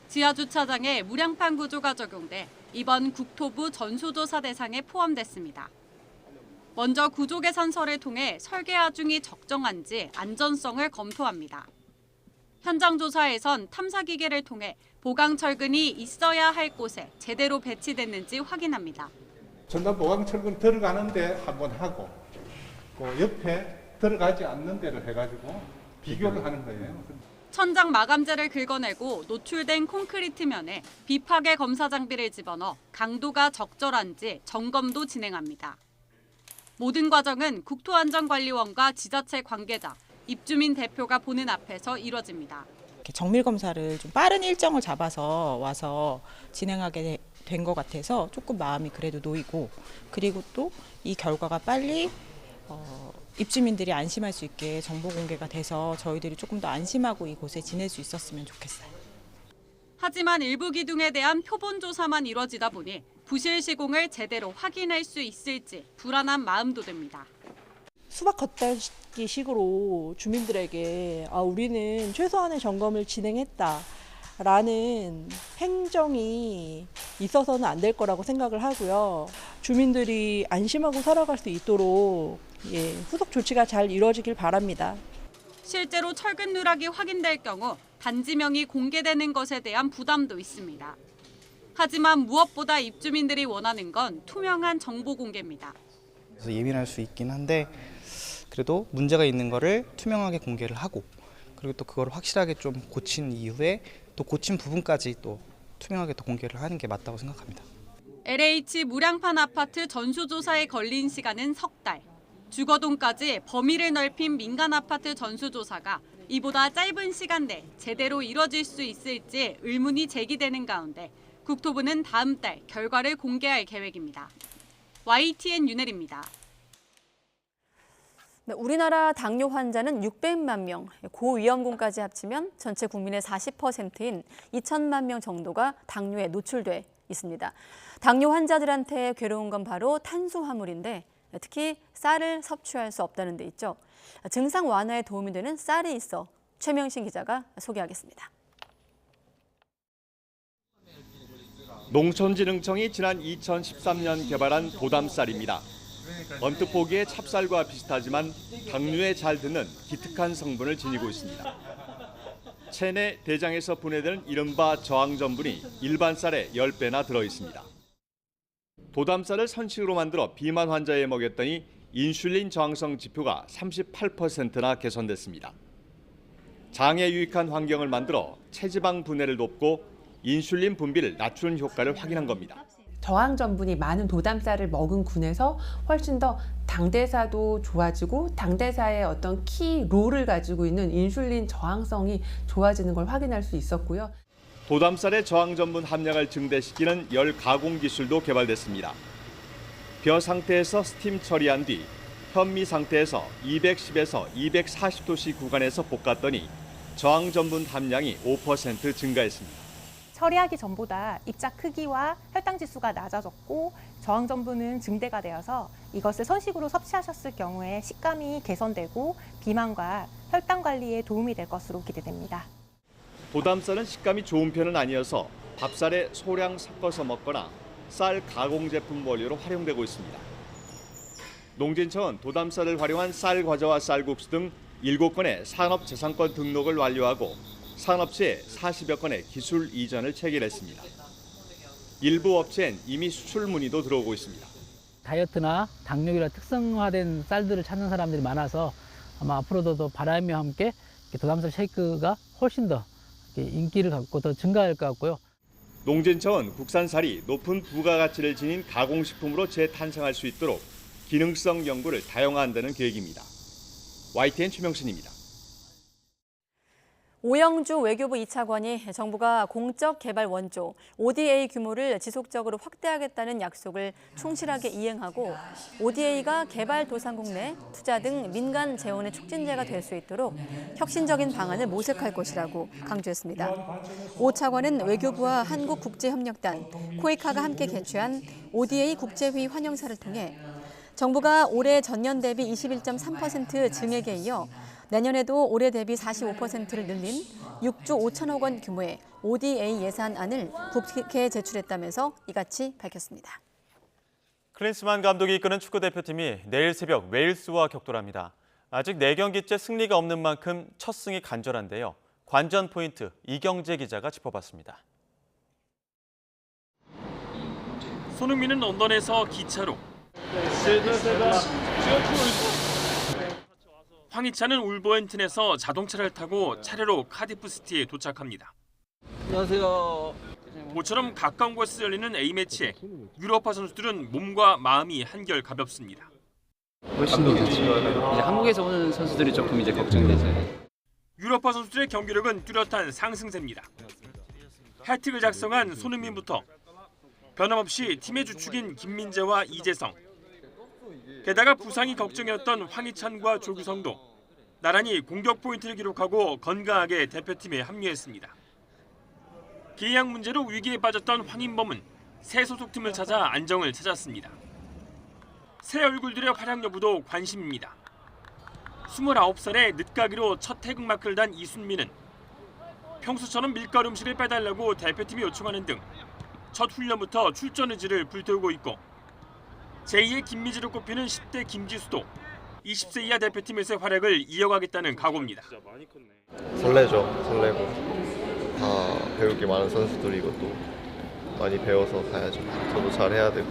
지하주차장에 무량판 구조가 적용돼 이번 국토부 전수조사 대상에 포함됐습니다. 먼저 구조 개선서를 통해 설계 하중이 적정한지 안전성을 검토합니다. 현장 조사에선 탐사기계를 통해 보강 철근이 있어야 할 곳에 제대로 배치됐는지 확인합니다. 전담 보강 철근 들어가는데 한번 하고 그 옆에 들어가지 않는 데를 해가지고 비교를 하는 거예요. 천장 마감재를 긁어내고 노출된 콘크리트 면에 비파괴 검사 장비를 집어넣어 강도가 적절한지 점검도 진행합니다. 모든 과정은 국토안전관리원과 지자체 관계자, 입주민 대표가 보는 앞에서 이뤄집니다. 정밀 검사를 좀 빠른 일정을 잡아서 와서 진행하게 된 것 같아서 조금 마음이 그래도 놓이고, 그리고 또 이 결과가 빨리 입주민들이 안심할 수 있게 정보 공개가 돼서 저희들이 조금 더 안심하고 이곳에 지낼 수 있었으면 좋겠어요. 하지만 일부 기둥에 대한 표본 조사만 이뤄지다 보니 부실 시공을 제대로 확인할 수 있을지 불안한 마음도 듭니다. 수박 겉핥기 식으로 주민들에게 우리는 최소한의 점검을 진행했다라는 행정이 있어서는 안 될 거라고 생각을 하고요. 주민들이 안심하고 살아갈 수 있도록 후속 조치가 잘 이루어지길 바랍니다. 실제로 철근 누락이 확인될 경우 단지명이 공개되는 것에 대한 부담도 있습니다. 하지만 무엇보다 입주민들이 원하는 건 투명한 정보 공개입니다. 그래서 예민할 수 있긴 한데 그래도 문제가 있는 거를 투명하게 공개를 하고, 그리고 또 그걸 확실하게 좀 고친 이후에 또 고친 부분까지 또 투명하게 또 공개를 하는 게 맞다고 생각합니다. LH 무량판 아파트 전수조사에 걸린 시간은 석 달. 주거동까지 범위를 넓힌 민간 아파트 전수조사가 이보다 짧은 시간 내 제대로 이뤄질 수 있을지 의문이 제기되는 가운데 국토부는 다음 달 결과를 공개할 계획입니다. YTN 윤혜리입니다. 네, 우리나라 당뇨 환자는 600만 명, 고위험군까지 합치면 전체 국민의 40%인 2천만 명 정도가 당뇨에 노출돼 있습니다. 당뇨 환자들한테 괴로운 건 바로 탄수화물인데 특히 쌀을 섭취할 수 없다는 데 있죠. 증상 완화에 도움이 되는 쌀이 있어 최명신 기자가 소개하겠습니다. 농촌진흥청이 지난 2013년 개발한 도담쌀입니다. 언뜻 보기에 찹쌀과 비슷하지만 당뇨에 잘 드는 기특한 성분을 지니고 있습니다. 체내 대장에서 분해되는 이른바 저항전분이 일반 쌀의 10배나 들어있습니다. 도담쌀을 선식으로 만들어 비만 환자에 먹였더니 인슐린 저항성 지표가 38%나 개선됐습니다. 장에 유익한 환경을 만들어 체지방 분해를 돕고 인슐린 분비를 낮추는 효과를 확인한 겁니다. 저항 전분이 많은 도담쌀을 먹은 군에서 훨씬 더 당대사도 좋아지고 당대사의 어떤 키 롤을 가지고 있는 인슐린 저항성이 좋아지는 걸 확인할 수 있었고요. 도담쌀의 저항 전분 함량을 증대시키는 열 가공 기술도 개발됐습니다. 벼 상태에서 스팀 처리한 뒤 현미 상태에서 210에서 240도씨 구간에서 볶았더니 저항 전분 함량이 5% 증가했습니다. 처리하기 전보다 입자 크기와 혈당 지수가 낮아졌고 저항 전분은 증대가 되어서 이것을 선식으로 섭취하셨을 경우에 식감이 개선되고 비만과 혈당 관리에 도움이 될 것으로 기대됩니다. 도담쌀은 식감이 좋은 편은 아니어서 밥쌀에 소량 섞어서 먹거나 쌀 가공 제품 원료로 활용되고 있습니다. 농진청은 도담쌀을 활용한 쌀 과자와 쌀국수 등 7건의 산업재산권 등록을 완료하고 산업체에 40여 건의 기술 이전을 체결했습니다. 일부 업체엔 이미 수출 문의도 들어오고 있습니다. 다이어트나 당뇨기라 특성화된 쌀들을 찾는 사람들이 많아서 아마 앞으로도 더 바람과 함께 도담쌀 쉐이크가 훨씬 더 인기를 갖고 더 증가할 것 같고요. 농진청은 국산쌀이 높은 부가가치를 지닌 가공식품으로 재탄생할 수 있도록 기능성 연구를 다양화한다는 계획입니다. YTN 최명신입니다. 오영주 외교부 2차관이 정부가 공적 개발 원조 ODA 규모를 지속적으로 확대하겠다는 약속을 충실하게 이행하고 ODA가 개발도상국 내 투자 등 민간 재원의 촉진제가 될 수 있도록 혁신적인 방안을 모색할 것이라고 강조했습니다. 오 차관은 외교부와 한국국제협력단, 코이카가 함께 개최한 ODA 국제회의 환영사를 통해 정부가 올해 전년 대비 21.3% 증액에 이어 내년에도 올해 대비 45%를 늘린 6조 5천억 원 규모의 ODA 예산안을 국회에 제출했다면서 이같이 밝혔습니다. 클린스만 감독이 이끄는 축구대표팀이 내일 새벽 웨일스와 격돌합니다. 아직 4경기째 승리가 없는 만큼 첫 승이 간절한데요. 관전 포인트 이경재 기자가 짚어봤습니다. 손흥민은 런던에서 기차로, 황희찬은 울버햄튼에서 자동차를 타고 차례로 카디프시티에 도착합니다. 안녕하세요. 모처럼 가까운 곳에서 열리는 A매치에 유럽파 선수들은 몸과 마음이 한결 가볍습니다. 훨씬 더 좋죠. 이제 한국에서 오는 선수들이 조금 이제 걱정되죠. 유럽파 선수들의 경기력은 뚜렷한 상승세입니다. 해트를 작성한 손흥민부터 변함없이 팀의 주축인 김민재와 이재성, 게다가 부상이 걱정이었던 황희찬과 조규성도 나란히 공격 포인트를 기록하고 건강하게 대표팀에 합류했습니다. 계약 문제로 위기에 빠졌던 황인범은 새 소속팀을 찾아 안정을 찾았습니다. 새 얼굴들의 활약 여부도 관심입니다. 29살에 늦가기로 첫 태극마크를 단 이순민은 평소처럼 밀가루 음식을 빼달라고 대표팀이 요청하는 등 첫 훈련부터 출전 의지를 불태우고 있고 제2의 김미지로 꼽히는 10대 김지수도 20세 이하 대표팀에서의 활약을 이어가겠다는 각오입니다. 설레죠. 설레고 다 배울 게 많은 선수들이고 또 많이 배워서 가야죠. 저도 잘해야 되고.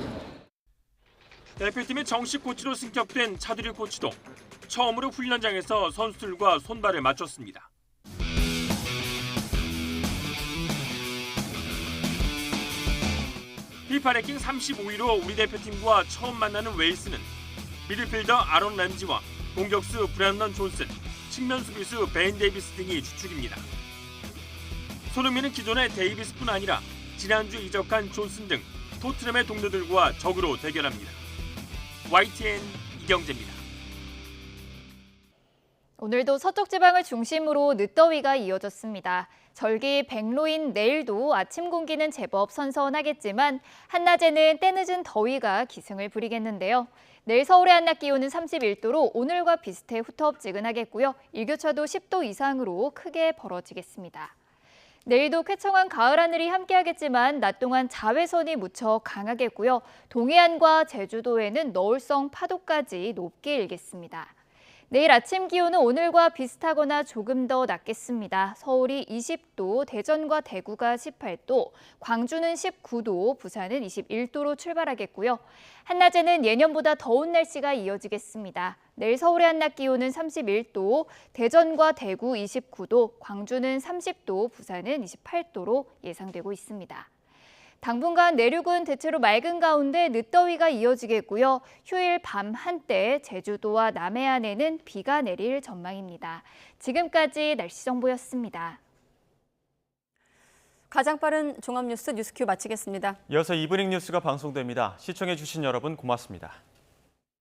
대표팀의 정식 코치로 승격된 차두리 코치도 처음으로 훈련장에서 선수들과 손발을 맞췄습니다. 피파 랭킹 35위로 우리 대표팀과 처음 만나는 웨일스는 미드필더 아론 램지와 공격수 브랜던 존슨, 측면 수비수 벤 데이비스 등이 주축입니다. 손흥민은 기존의 데이비스뿐 아니라 지난주 이적한 존슨 등 토트넘의 동료들과 적으로 대결합니다. YTN 이경재입니다. 오늘도 서쪽 지방을 중심으로 늦더위가 이어졌습니다. 절기 백로인 내일도 아침 공기는 제법 선선하겠지만 한낮에는 때늦은 더위가 기승을 부리겠는데요. 내일 서울의 한낮 기온은 31도로 오늘과 비슷해 후텁지근하겠고요. 일교차도 10도 이상으로 크게 벌어지겠습니다. 내일도 쾌청한 가을 하늘이 함께하겠지만 낮 동안 자외선이 무척 강하겠고요. 동해안과 제주도에는 너울성 파도까지 높게 일겠습니다. 내일 아침 기온은 오늘과 비슷하거나 조금 더 낮겠습니다. 서울이 20도, 대전과 대구가 18도, 광주는 19도, 부산은 21도로 출발하겠고요. 한낮에는 예년보다 더운 날씨가 이어지겠습니다. 내일 서울의 한낮 기온은 31도, 대전과 대구 29도, 광주는 30도, 부산은 28도로 예상되고 있습니다. 당분간 내륙은 대체로 맑은 가운데 늦더위가 이어지겠고요. 휴일 밤 한때 제주도와 남해안에는 비가 내릴 전망입니다. 지금까지 날씨 정보였습니다. 가장 빠른 종합뉴스 뉴스큐 마치겠습니다. 이어서 이브닝 뉴스가 방송됩니다. 시청해주신 여러분 고맙습니다.